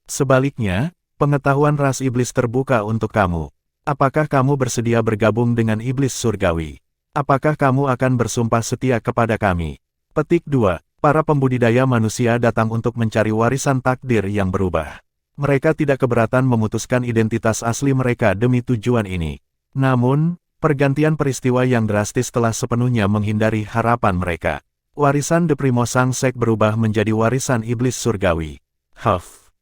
Sebaliknya, pengetahuan ras iblis terbuka untuk kamu. Apakah kamu bersedia bergabung dengan iblis surgawi? Apakah kamu akan bersumpah setia kepada kami? Petik 2. Para pembudidaya manusia datang untuk mencari warisan takdir yang berubah. Mereka tidak keberatan memutuskan identitas asli mereka demi tujuan ini. Namun, pergantian peristiwa yang drastis telah sepenuhnya menghindari harapan mereka. Warisan The Primosang Sect berubah menjadi warisan iblis surgawi.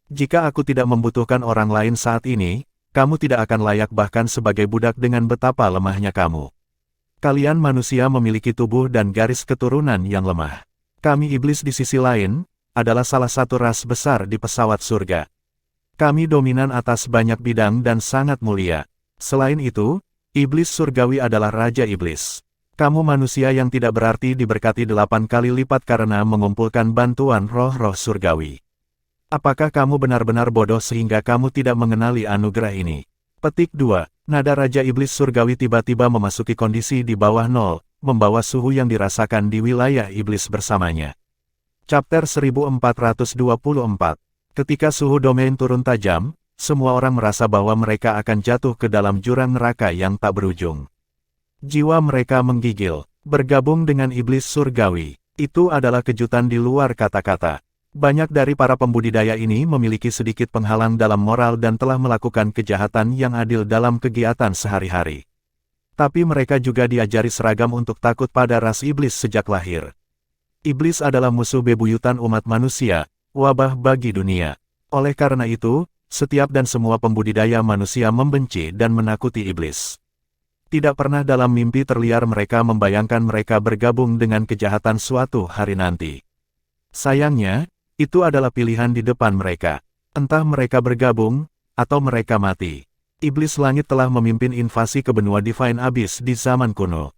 Jika aku tidak membutuhkan orang lain saat ini, kamu tidak akan layak bahkan sebagai budak dengan betapa lemahnya kamu. Kalian manusia memiliki tubuh dan garis keturunan yang lemah. Kami iblis di sisi lain, adalah salah satu ras besar di pesawat surga. Kami dominan atas banyak bidang dan sangat mulia. Selain itu, iblis surgawi adalah Raja Iblis. Kamu manusia yang tidak berarti diberkati 8 kali lipat karena mengumpulkan bantuan roh-roh surgawi. Apakah kamu benar-benar bodoh sehingga kamu tidak mengenali anugerah ini? Petik 2. Nada Raja Iblis surgawi tiba-tiba memasuki kondisi di bawah nol, membawa suhu yang dirasakan di wilayah iblis bersamanya. Chapter 1424. Ketika suhu domain turun tajam, semua orang merasa bahwa mereka akan jatuh ke dalam jurang neraka yang tak berujung. Jiwa mereka menggigil. Bergabung dengan iblis surgawi, itu adalah kejutan di luar kata-kata. Banyak dari para pembudidaya ini memiliki sedikit penghalang dalam moral dan telah melakukan kejahatan yang adil dalam kegiatan sehari-hari. Tapi mereka juga diajari seragam untuk takut pada ras iblis sejak lahir. Iblis adalah musuh bebuyutan umat manusia, wabah bagi dunia. Oleh karena itu, setiap dan semua pembudidaya manusia membenci dan menakuti iblis. Tidak pernah dalam mimpi terliar mereka membayangkan mereka bergabung dengan kejahatan suatu hari nanti. Sayangnya, itu adalah pilihan di depan mereka. Entah mereka bergabung, atau mereka mati. Iblis langit telah memimpin invasi ke benua Divine Abyss di zaman kuno.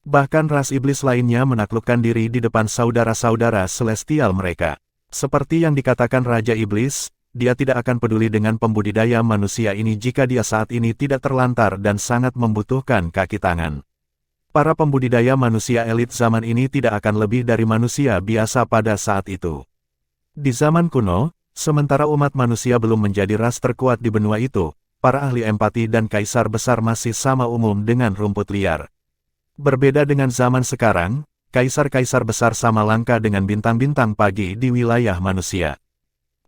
Bahkan ras iblis lainnya menaklukkan diri di depan saudara-saudara celestial mereka. Seperti yang dikatakan Raja Iblis, dia tidak akan peduli dengan pembudidaya manusia ini jika dia saat ini tidak terlantar dan sangat membutuhkan kaki tangan. Para pembudidaya manusia elit zaman ini tidak akan lebih dari manusia biasa pada saat itu. Di zaman kuno, sementara umat manusia belum menjadi ras terkuat di benua itu, para ahli empati dan kaisar besar masih sama umum dengan rumput liar. Berbeda dengan zaman sekarang, kaisar-kaisar besar sama langka dengan bintang-bintang pagi di wilayah manusia.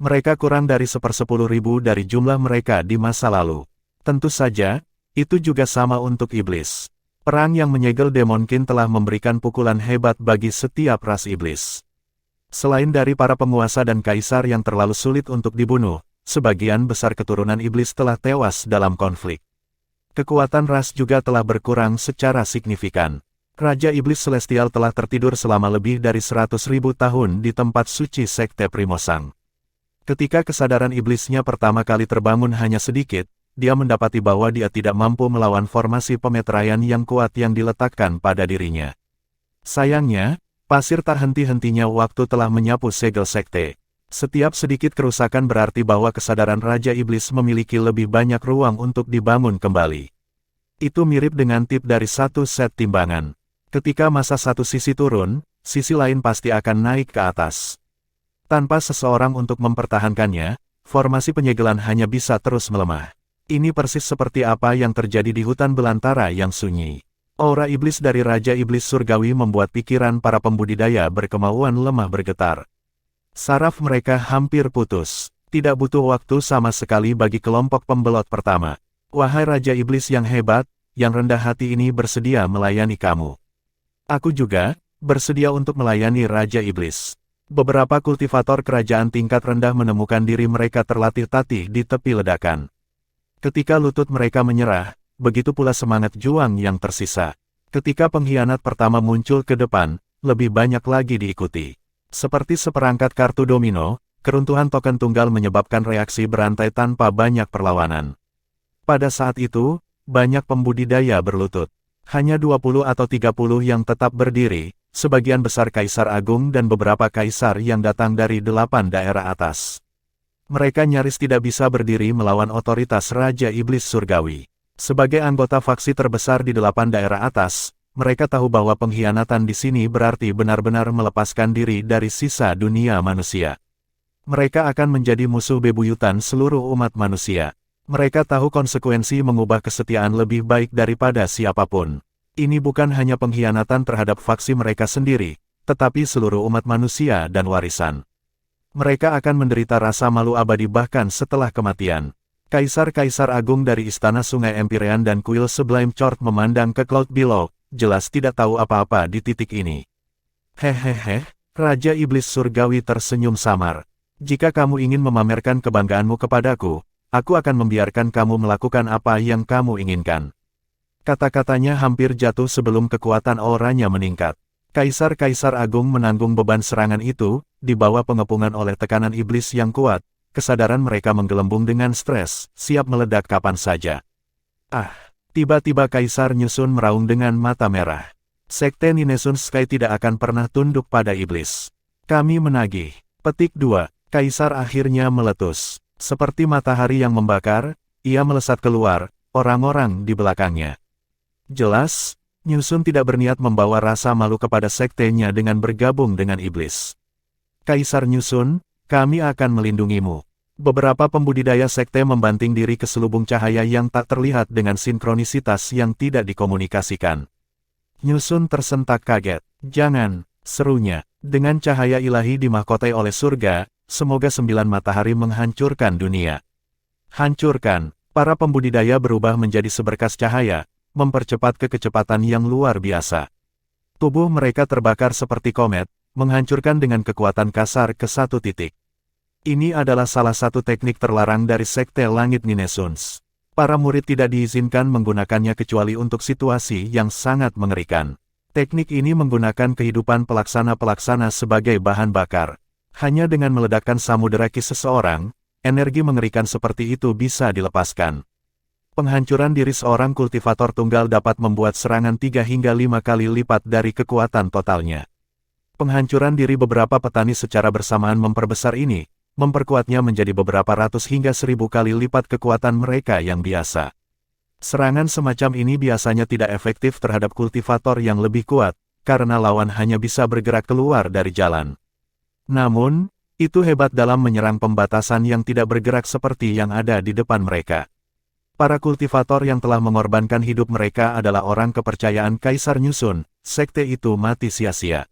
Mereka kurang dari 1/10.000 dari jumlah mereka di masa lalu. Tentu saja, itu juga sama untuk iblis. Perang yang menyegel Demonkin telah memberikan pukulan hebat bagi setiap ras iblis. Selain dari para penguasa dan kaisar yang terlalu sulit untuk dibunuh, sebagian besar keturunan iblis telah tewas dalam konflik. Kekuatan ras juga telah berkurang secara signifikan. Raja Iblis Celestial telah tertidur selama lebih dari 100.000 tahun di tempat suci Sekte Primosang. Ketika kesadaran iblisnya pertama kali terbangun hanya sedikit, dia mendapati bahwa dia tidak mampu melawan formasi pemeteraian yang kuat yang diletakkan pada dirinya. Sayangnya, pasir tak henti-hentinya waktu telah menyapu segel sekte. Setiap sedikit kerusakan berarti bahwa kesadaran Raja Iblis memiliki lebih banyak ruang untuk dibangun kembali. Itu mirip dengan tip dari satu set timbangan. Ketika massa satu sisi turun, sisi lain pasti akan naik ke atas. Tanpa seseorang untuk mempertahankannya, formasi penyegelan hanya bisa terus melemah. Ini persis seperti apa yang terjadi di hutan belantara yang sunyi. Aura iblis dari Raja Iblis Surgawi membuat pikiran para pembudidaya berkemauan lemah bergetar. Saraf mereka hampir putus. Tidak butuh waktu sama sekali bagi kelompok pembelot pertama. Wahai Raja Iblis yang hebat, yang rendah hati ini bersedia melayani kamu. Aku juga bersedia untuk melayani Raja Iblis. Beberapa kultivator kerajaan tingkat rendah menemukan diri mereka terlatih-tatih di tepi ledakan. Ketika lutut mereka menyerah, begitu pula semangat juang yang tersisa. Ketika pengkhianat pertama muncul ke depan, lebih banyak lagi diikuti. Seperti seperangkat kartu domino, keruntuhan token tunggal menyebabkan reaksi berantai tanpa banyak perlawanan. Pada saat itu, banyak pembudidaya berlutut. Hanya 20 atau 30 yang tetap berdiri, sebagian besar kaisar agung dan beberapa kaisar yang datang dari 8 daerah atas. Mereka nyaris tidak bisa berdiri melawan otoritas Raja Iblis Surgawi. Sebagai anggota faksi terbesar di 8 daerah atas, mereka tahu bahwa pengkhianatan di sini berarti benar-benar melepaskan diri dari sisa dunia manusia. Mereka akan menjadi musuh bebuyutan seluruh umat manusia. Mereka tahu konsekuensi mengubah kesetiaan lebih baik daripada siapapun. Ini bukan hanya pengkhianatan terhadap faksi mereka sendiri, tetapi seluruh umat manusia dan warisan. Mereka akan menderita rasa malu abadi bahkan setelah kematian. Kaisar-kaisar agung dari Istana Sungai Empyrean dan kuil Sublime Court memandang ke Cloud Below, jelas tidak tahu apa-apa di titik ini. Hehehe, Raja Iblis Surgawi tersenyum samar. Jika kamu ingin memamerkan kebanggaanmu kepadaku, aku akan membiarkan kamu melakukan apa yang kamu inginkan. Kata-katanya hampir jatuh sebelum kekuatan auranya meningkat. Kaisar-kaisar agung menanggung beban serangan itu, dibawa pengepungan oleh tekanan iblis yang kuat, kesadaran mereka menggelembung dengan stres, siap meledak kapan saja. Ah! Tiba-tiba Kaisar Nyusun meraung dengan mata merah. Sekte Ninesun Sky tidak akan pernah tunduk pada iblis. Kami menagih. Petik 2. Kaisar akhirnya meletus. Seperti matahari yang membakar, ia melesat keluar, orang-orang di belakangnya. Jelas, Nyusun tidak berniat membawa rasa malu kepada sektenya dengan bergabung dengan iblis. Kaisar Nyusun, kami akan melindungimu. Beberapa pembudidaya sekte membanting diri ke selubung cahaya yang tak terlihat dengan sinkronisitas yang tidak dikomunikasikan. Nyusun tersentak kaget. Jangan, serunya. Dengan cahaya ilahi dimahkotai oleh surga, semoga 9 matahari menghancurkan dunia. Hancurkan. Para pembudidaya berubah menjadi seberkas cahaya, mempercepat ke kecepatan yang luar biasa. Tubuh mereka terbakar seperti komet, menghancurkan dengan kekuatan kasar ke satu titik. Ini adalah salah satu teknik terlarang dari Sekte Langit Ninesuns. Para murid tidak diizinkan menggunakannya kecuali untuk situasi yang sangat mengerikan. Teknik ini menggunakan kehidupan pelaksana-pelaksana sebagai bahan bakar. Hanya dengan meledakkan samudera ki seseorang, energi mengerikan seperti itu bisa dilepaskan. Penghancuran diri seorang kultivator tunggal dapat membuat serangan 3 hingga 5 kali lipat dari kekuatan totalnya. Penghancuran diri beberapa petani secara bersamaan memperbesar ini, memperkuatnya menjadi beberapa ratus hingga 1000 kali lipat kekuatan mereka yang biasa. Serangan semacam ini biasanya tidak efektif terhadap kultivator yang lebih kuat, karena lawan hanya bisa bergerak keluar dari jalan. Namun, itu hebat dalam menyerang pembatasan yang tidak bergerak seperti yang ada di depan mereka. Para kultivator yang telah mengorbankan hidup mereka adalah orang kepercayaan Kaisar Nyusun, sekte itu mati sia-sia.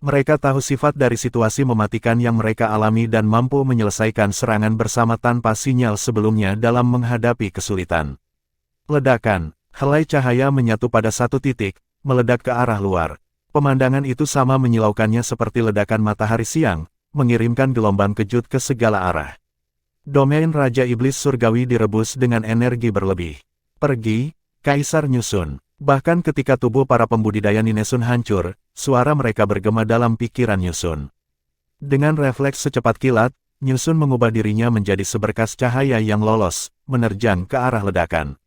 Mereka tahu sifat dari situasi mematikan yang mereka alami dan mampu menyelesaikan serangan bersama tanpa sinyal sebelumnya dalam menghadapi kesulitan. Ledakan, helai cahaya menyatu pada satu titik, meledak ke arah luar. Pemandangan itu sama menyilaukannya seperti ledakan matahari siang, mengirimkan gelombang kejut ke segala arah. Domain Raja Iblis Surgawi direbus dengan energi berlebih. Pergi, Kaisar Nyusun. Bahkan ketika tubuh para pembudidaya Ninesun hancur, suara mereka bergema dalam pikiran Nyusun. Dengan refleks secepat kilat, Nyusun mengubah dirinya menjadi seberkas cahaya yang lolos, menerjang ke arah ledakan.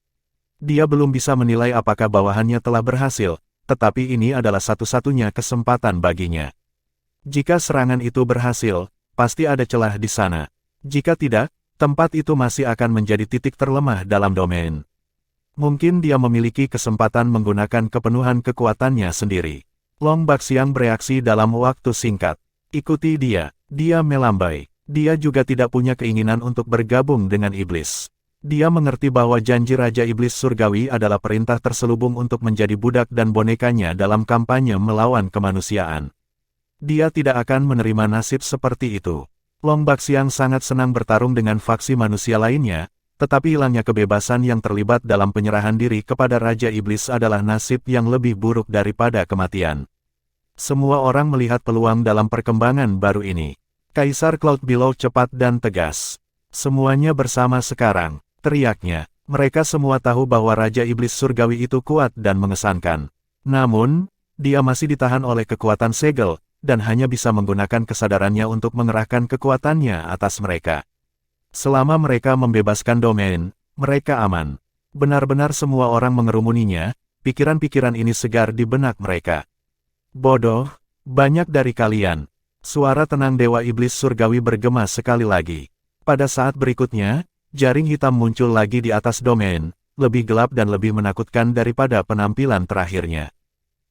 Dia belum bisa menilai apakah bawahannya telah berhasil, tetapi ini adalah satu-satunya kesempatan baginya. Jika serangan itu berhasil, pasti ada celah di sana. Jika tidak, tempat itu masih akan menjadi titik terlemah dalam domain. Mungkin dia memiliki kesempatan menggunakan kepenuhan kekuatannya sendiri. Long Baxiang bereaksi dalam waktu singkat. Ikuti dia. Dia melambai. Dia juga tidak punya keinginan untuk bergabung dengan iblis. Dia mengerti bahwa janji Raja Iblis Surgawi adalah perintah terselubung untuk menjadi budak dan bonekanya dalam kampanye melawan kemanusiaan. Dia tidak akan menerima nasib seperti itu. Long Baxiang sangat senang bertarung dengan faksi manusia lainnya, tetapi hilangnya kebebasan yang terlibat dalam penyerahan diri kepada Raja Iblis adalah nasib yang lebih buruk daripada kematian. Semua orang melihat peluang dalam perkembangan baru ini. Kaisar Cloud Below cepat dan tegas. Semuanya bersama sekarang, teriaknya. Mereka semua tahu bahwa Raja Iblis Surgawi itu kuat dan mengesankan. Namun, dia masih ditahan oleh kekuatan segel, dan hanya bisa menggunakan kesadarannya untuk mengerahkan kekuatannya atas mereka. Selama mereka membebaskan domain, mereka aman. Benar-benar semua orang mengerumuninya, pikiran-pikiran ini segar di benak mereka. Bodoh, banyak dari kalian. Suara tenang Dewa Iblis Surgawi bergema sekali lagi. Pada saat berikutnya, jaring hitam muncul lagi di atas domain, lebih gelap dan lebih menakutkan daripada penampilan terakhirnya.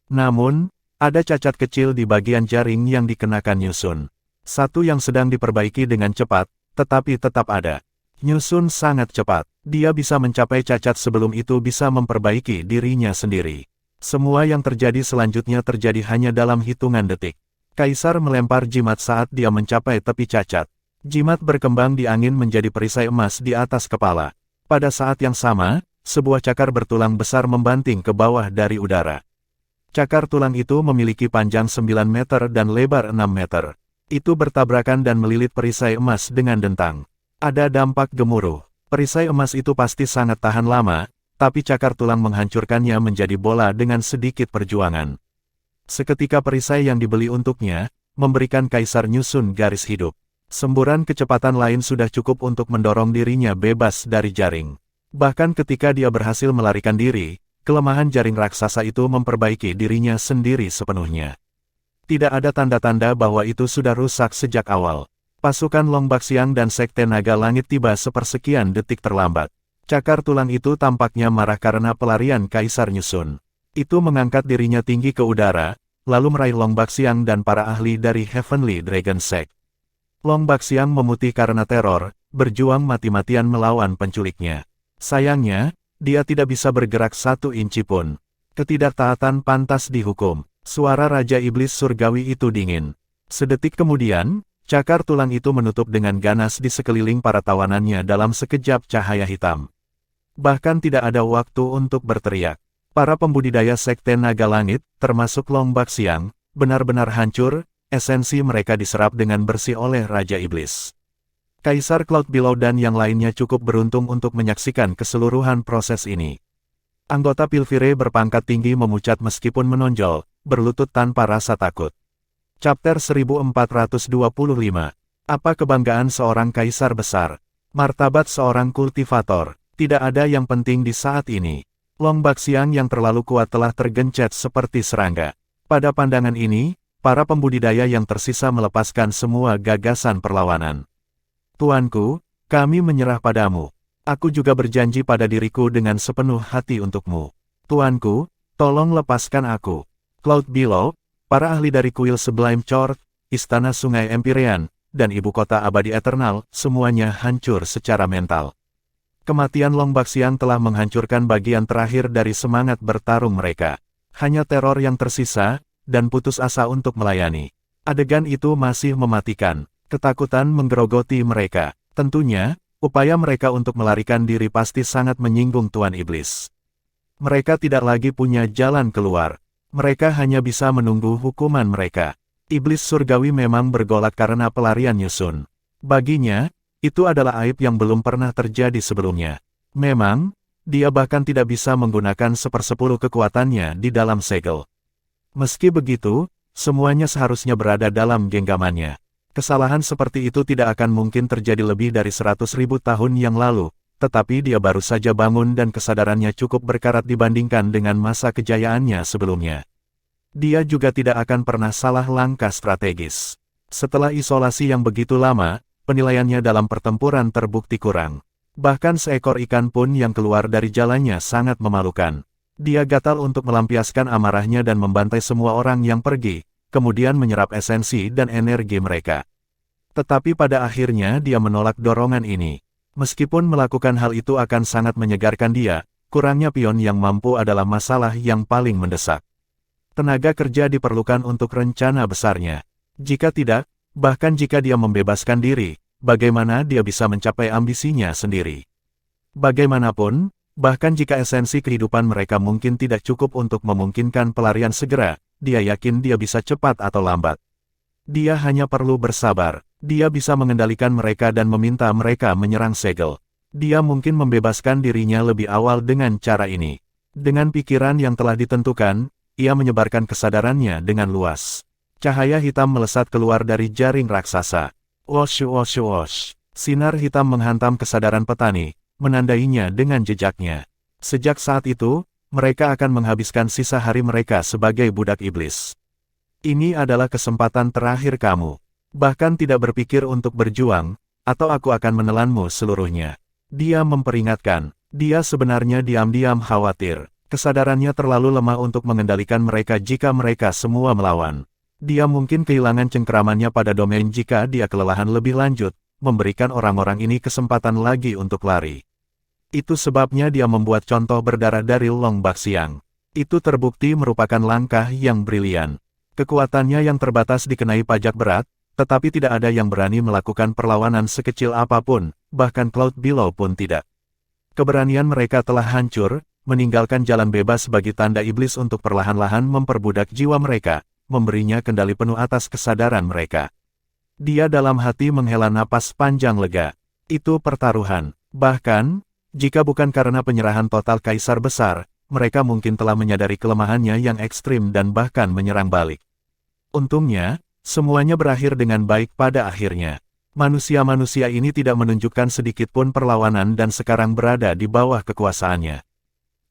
Namun, ada cacat kecil di bagian jaring yang dikenakan Nyusun. Satu yang sedang diperbaiki dengan cepat, tetapi tetap ada. Nyusun sangat cepat. Dia bisa mencapai cacat sebelum itu bisa memperbaiki dirinya sendiri. Semua yang terjadi selanjutnya terjadi hanya dalam hitungan detik. Kaisar melempar jimat saat dia mencapai tepi cacat. Jimat berkembang di angin menjadi perisai emas di atas kepala. Pada saat yang sama, sebuah cakar bertulang besar membanting ke bawah dari udara. Cakar tulang itu memiliki panjang 9 meter dan lebar 6 meter. Itu bertabrakan dan melilit perisai emas dengan dentang. Ada dampak gemuruh. Perisai emas itu pasti sangat tahan lama, tapi cakar tulang menghancurkannya menjadi bola dengan sedikit perjuangan. Seketika perisai yang dibeli untuknya, memberikan Kaisar Nyusun garis hidup. Semburan kecepatan lain sudah cukup untuk mendorong dirinya bebas dari jaring. Bahkan ketika dia berhasil melarikan diri, kelemahan jaring raksasa itu memperbaiki dirinya sendiri sepenuhnya. Tidak ada tanda-tanda bahwa itu sudah rusak sejak awal. Pasukan Long Baxiang dan Sekte Naga Langit tiba sepersekian detik terlambat. Cakar tulang itu tampaknya marah karena pelarian Kaisar Nyusun. Itu mengangkat dirinya tinggi ke udara, lalu meraih Long Baxiang dan para ahli dari Heavenly Dragon Sect. Long Baxiang memutih karena teror, berjuang mati-matian melawan penculiknya. Sayangnya, dia tidak bisa bergerak 1 inci pun. Ketidaktaatan pantas dihukum. Suara Raja Iblis Surgawi itu dingin. Sedetik kemudian, cakar tulang itu menutup dengan ganas di sekeliling para tawanannya dalam sekejap cahaya hitam. Bahkan tidak ada waktu untuk berteriak. Para pembudidaya Sekte Naga Langit, termasuk Long Baxiang, benar-benar hancur. Esensi mereka diserap dengan bersih oleh Raja Iblis. Kaisar Cloud Below dan yang lainnya cukup beruntung untuk menyaksikan keseluruhan proses ini. Anggota Pilvire berpangkat tinggi memucat meskipun menonjol, berlutut tanpa rasa takut. Chapter 1425. Apa kebanggaan seorang kaisar besar? Martabat seorang kultivator. Tidak ada yang penting di saat ini. Long Baxiang yang terlalu kuat telah tergencet seperti serangga. Pada pandangan ini, para pembudidaya yang tersisa melepaskan semua gagasan perlawanan. Tuanku, kami menyerah padamu. Aku juga berjanji pada diriku dengan sepenuh hati untukmu. Tuanku, tolong lepaskan aku. Cloud Below, para ahli dari kuil Sublime Court, Istana Sungai Empyrean, dan Ibu Kota Abadi Eternal, semuanya hancur secara mental. Kematian Long Baxiang telah menghancurkan bagian terakhir dari semangat bertarung mereka. Hanya teror yang tersisa, dan putus asa untuk melayani. Adegan itu masih mematikan. Ketakutan menggerogoti mereka. Tentunya, upaya mereka untuk melarikan diri pasti sangat menyinggung Tuan Iblis. Mereka tidak lagi punya jalan keluar. Mereka hanya bisa menunggu hukuman mereka. Iblis surgawi memang bergolak karena pelarian Nyusun. Baginya, itu adalah aib yang belum pernah terjadi sebelumnya. Memang, dia bahkan tidak bisa menggunakan 1/10 kekuatannya di dalam segel. Meski begitu, semuanya seharusnya berada dalam genggamannya. Kesalahan seperti itu tidak akan mungkin terjadi lebih dari 100.000 tahun yang lalu, tetapi dia baru saja bangun dan kesadarannya cukup berkarat dibandingkan dengan masa kejayaannya sebelumnya. Dia juga tidak akan pernah salah langkah strategis. Setelah isolasi yang begitu lama, penilaiannya dalam pertempuran terbukti kurang. Bahkan seekor ikan pun yang keluar dari jalannya sangat memalukan. Dia gatal untuk melampiaskan amarahnya dan membantai semua orang yang pergi, kemudian menyerap esensi dan energi mereka. Tetapi pada akhirnya dia menolak dorongan ini. Meskipun melakukan hal itu akan sangat menyegarkan dia, kurangnya pion yang mampu adalah masalah yang paling mendesak. Tenaga kerja diperlukan untuk rencana besarnya. Jika tidak, bahkan jika dia membebaskan diri, bagaimana dia bisa mencapai ambisinya sendiri? Bagaimanapun, bahkan jika esensi kehidupan mereka mungkin tidak cukup untuk memungkinkan pelarian segera, dia yakin dia bisa cepat atau lambat. Dia hanya perlu bersabar. Dia bisa mengendalikan mereka dan meminta mereka menyerang segel. Dia mungkin membebaskan dirinya lebih awal dengan cara ini. Dengan pikiran yang telah ditentukan, ia menyebarkan kesadarannya dengan luas. Cahaya hitam melesat keluar dari jaring raksasa. Wosh wosh wosh. Sinar hitam menghantam kesadaran petani, menandainya dengan jejaknya. Sejak saat itu, mereka akan menghabiskan sisa hari mereka sebagai budak iblis. Ini adalah kesempatan terakhir kamu. Bahkan tidak berpikir untuk berjuang, atau aku akan menelanmu seluruhnya. Dia memperingatkan. Dia sebenarnya diam-diam khawatir. Kesadarannya terlalu lemah untuk mengendalikan mereka jika mereka semua melawan. Dia mungkin kehilangan cengkeramannya pada domain jika dia kelelahan lebih lanjut, memberikan orang-orang ini kesempatan lagi untuk lari. Itu sebabnya dia membuat contoh berdarah dari Long Baxiang. Itu terbukti merupakan langkah yang brilian. Kekuatannya yang terbatas dikenai pajak berat, tetapi tidak ada yang berani melakukan perlawanan sekecil apapun, bahkan Cloud Below pun tidak. Keberanian mereka telah hancur, meninggalkan jalan bebas bagi tanda iblis untuk perlahan-lahan memperbudak jiwa mereka, memberinya kendali penuh atas kesadaran mereka. Dia dalam hati menghela napas panjang lega. Itu pertaruhan. Bahkan, jika bukan karena penyerahan total Kaisar Besar, mereka mungkin telah menyadari kelemahannya yang ekstrim dan bahkan menyerang balik. Untungnya, semuanya berakhir dengan baik pada akhirnya. Manusia-manusia ini tidak menunjukkan sedikitpun perlawanan dan sekarang berada di bawah kekuasaannya.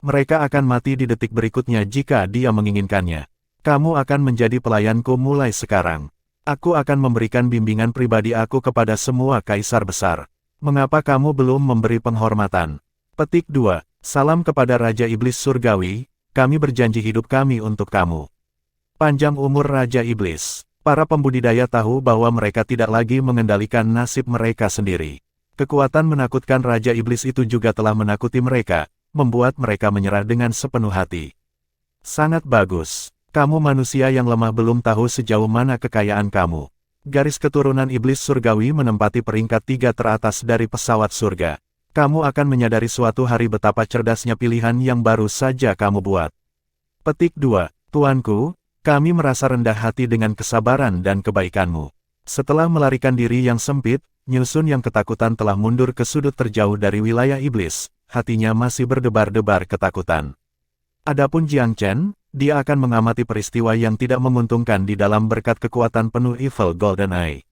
Mereka akan mati di detik berikutnya jika dia menginginkannya. Kamu akan menjadi pelayanku mulai sekarang. Aku akan memberikan bimbingan pribadi aku kepada semua kaisar besar. Mengapa kamu belum memberi penghormatan? Petik 2. Salam kepada Raja Iblis Surgawi, kami berjanji hidup kami untuk kamu. Panjang umur Raja Iblis. Para pembudidaya tahu bahwa mereka tidak lagi mengendalikan nasib mereka sendiri. Kekuatan menakutkan Raja Iblis itu juga telah menakuti mereka, membuat mereka menyerah dengan sepenuh hati. Sangat bagus. Kamu manusia yang lemah belum tahu sejauh mana kekayaan kamu. Garis keturunan Iblis Surgawi menempati peringkat 3 teratas dari pesawat surga. Kamu akan menyadari suatu hari betapa cerdasnya pilihan yang baru saja kamu buat. Petik 2. Tuanku, kami merasa rendah hati dengan kesabaran dan kebaikanmu. Setelah melarikan diri yang sempit, Nyusun yang ketakutan telah mundur ke sudut terjauh dari wilayah iblis, hatinya masih berdebar-debar ketakutan. Adapun Jiang Chen, dia akan mengamati peristiwa yang tidak menguntungkan di dalam berkat kekuatan penuh Evil Golden Eye.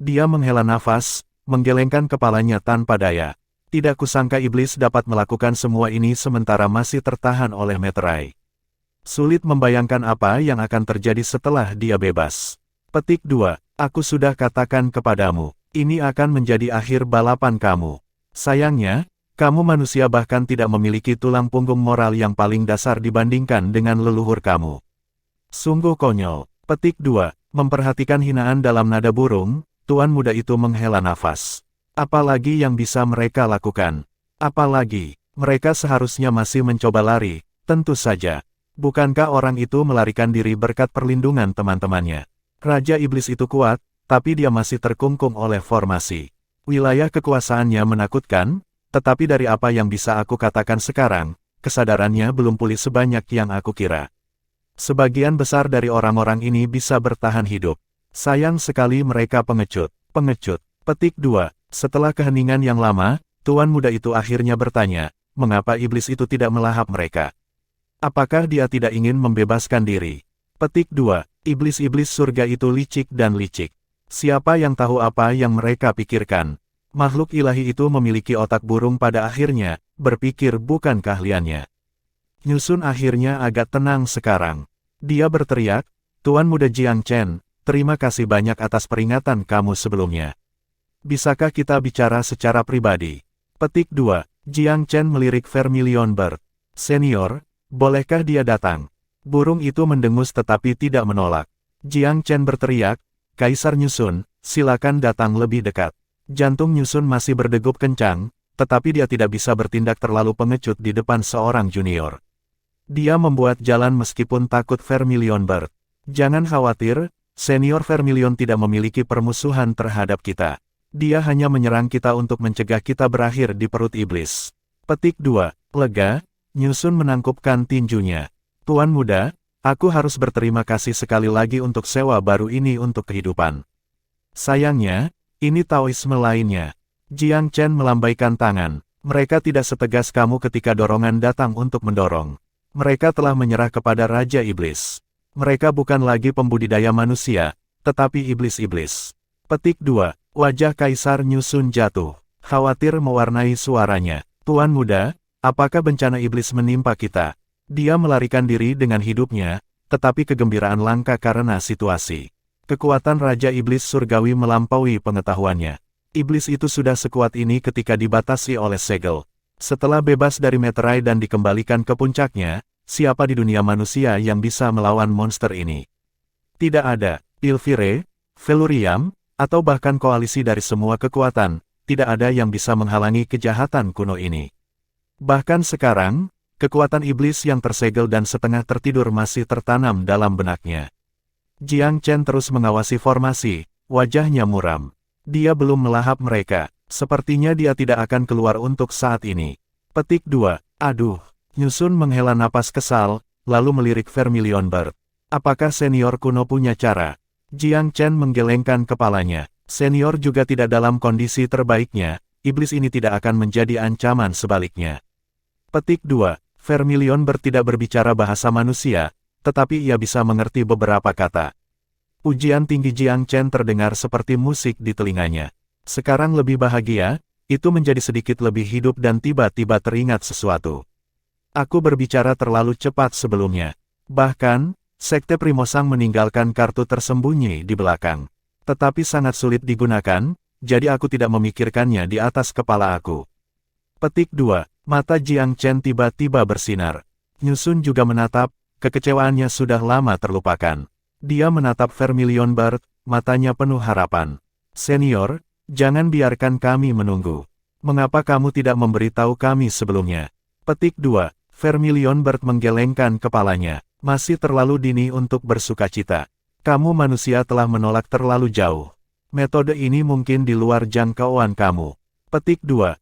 Dia menghela nafas, menggelengkan kepalanya tanpa daya. Tidak kusangka iblis dapat melakukan semua ini sementara masih tertahan oleh meterai. Sulit membayangkan apa yang akan terjadi setelah dia bebas. Petik 2. Aku sudah katakan kepadamu, ini akan menjadi akhir balapan kamu. Sayangnya, kamu manusia bahkan tidak memiliki tulang punggung moral yang paling dasar dibandingkan dengan leluhur kamu. Sungguh konyol. Petik 2. Memperhatikan hinaan dalam nada burung, tuan muda itu menghela nafas. Apalagi yang bisa mereka lakukan? Apalagi, mereka seharusnya masih mencoba lari, tentu saja. Bukankah orang itu melarikan diri berkat perlindungan teman-temannya? Raja Iblis itu kuat, tapi dia masih terkungkung oleh formasi. Wilayah kekuasaannya menakutkan, tetapi dari apa yang bisa aku katakan sekarang, kesadarannya belum pulih sebanyak yang aku kira. Sebagian besar dari orang-orang ini bisa bertahan hidup. Sayang sekali mereka pengecut. Petik 2. Setelah keheningan yang lama, tuan muda itu akhirnya bertanya, mengapa iblis itu tidak melahap mereka? Apakah dia tidak ingin membebaskan diri? Petik 2. Iblis-iblis surga itu licik dan licik. Siapa yang tahu apa yang mereka pikirkan? Makhluk ilahi itu memiliki otak burung pada akhirnya, berpikir bukan keahliannya. Nyusun akhirnya agak tenang sekarang. Dia berteriak, Tuan Muda Jiang Chen, terima kasih banyak atas peringatan kamu sebelumnya. Bisakah kita bicara secara pribadi? Petik 2. Jiang Chen melirik Vermilion Bird. Senior, bolehkah dia datang? Burung itu mendengus tetapi tidak menolak. Jiang Chen berteriak, Kaisar Nyusun, silakan datang lebih dekat. Jantung Nyusun masih berdegup kencang, tetapi dia tidak bisa bertindak terlalu pengecut di depan seorang junior. Dia membuat jalan meskipun takut Vermilion Bird. Jangan khawatir, senior Vermilion tidak memiliki permusuhan terhadap kita. Dia hanya menyerang kita untuk mencegah kita berakhir di perut iblis. Petik 2. Lega, Nyusun menangkupkan tinjunya. Tuan muda, aku harus berterima kasih sekali lagi untuk sewa baru ini untuk kehidupan. Sayangnya, ini Taoisme lainnya. Jiang Chen melambaikan tangan. Mereka tidak setegas kamu ketika dorongan datang untuk mendorong. Mereka telah menyerah kepada Raja Iblis. Mereka bukan lagi pembudidaya manusia, tetapi iblis-iblis. Petik 2. Wajah Kaisar Nyusun jatuh. Khawatir mewarnai suaranya. Tuan muda, apakah bencana iblis menimpa kita? Dia melarikan diri dengan hidupnya, tetapi kegembiraan langka karena situasi. Kekuatan Raja Iblis Surgawi melampaui pengetahuannya. Iblis itu sudah sekuat ini ketika dibatasi oleh segel. Setelah bebas dari meterai dan dikembalikan ke puncaknya, siapa di dunia manusia yang bisa melawan monster ini? Tidak ada. Ilfire, Velurium, atau bahkan koalisi dari semua kekuatan, tidak ada yang bisa menghalangi kejahatan kuno ini. Bahkan sekarang, kekuatan iblis yang tersegel dan setengah tertidur masih tertanam dalam benaknya. Jiang Chen terus mengawasi formasi, wajahnya muram. Dia belum melahap mereka, sepertinya dia tidak akan keluar untuk saat ini. Petik 2. Aduh, Nyusun menghela napas kesal, lalu melirik Vermilion Bird. Apakah senior kuno punya cara? Jiang Chen menggelengkan kepalanya. Senior juga tidak dalam kondisi terbaiknya, iblis ini tidak akan menjadi ancaman sebaliknya. Petik 2. Vermilion tidak berbicara bahasa manusia, tetapi ia bisa mengerti beberapa kata. Pujian tinggi Jiang Chen terdengar seperti musik di telinganya. Sekarang lebih bahagia, itu menjadi sedikit lebih hidup dan tiba-tiba teringat sesuatu. Aku berbicara terlalu cepat sebelumnya. Bahkan, Sekte Primosang meninggalkan kartu tersembunyi di belakang. Tetapi sangat sulit digunakan, jadi aku tidak memikirkannya di atas kepala aku. Petik 2. Mata Jiang Chen tiba-tiba bersinar. Nyusun juga menatap, kekecewaannya sudah lama terlupakan. Dia menatap Vermilion, matanya penuh harapan. Senior, jangan biarkan kami menunggu. Mengapa kamu tidak memberitahu kami sebelumnya? Petik 2. Vermilion menggelengkan kepalanya. Masih terlalu dini untuk bersukacita. Kamu manusia telah menolak terlalu jauh. Metode ini mungkin di luar jangkauan kamu. Petik 2.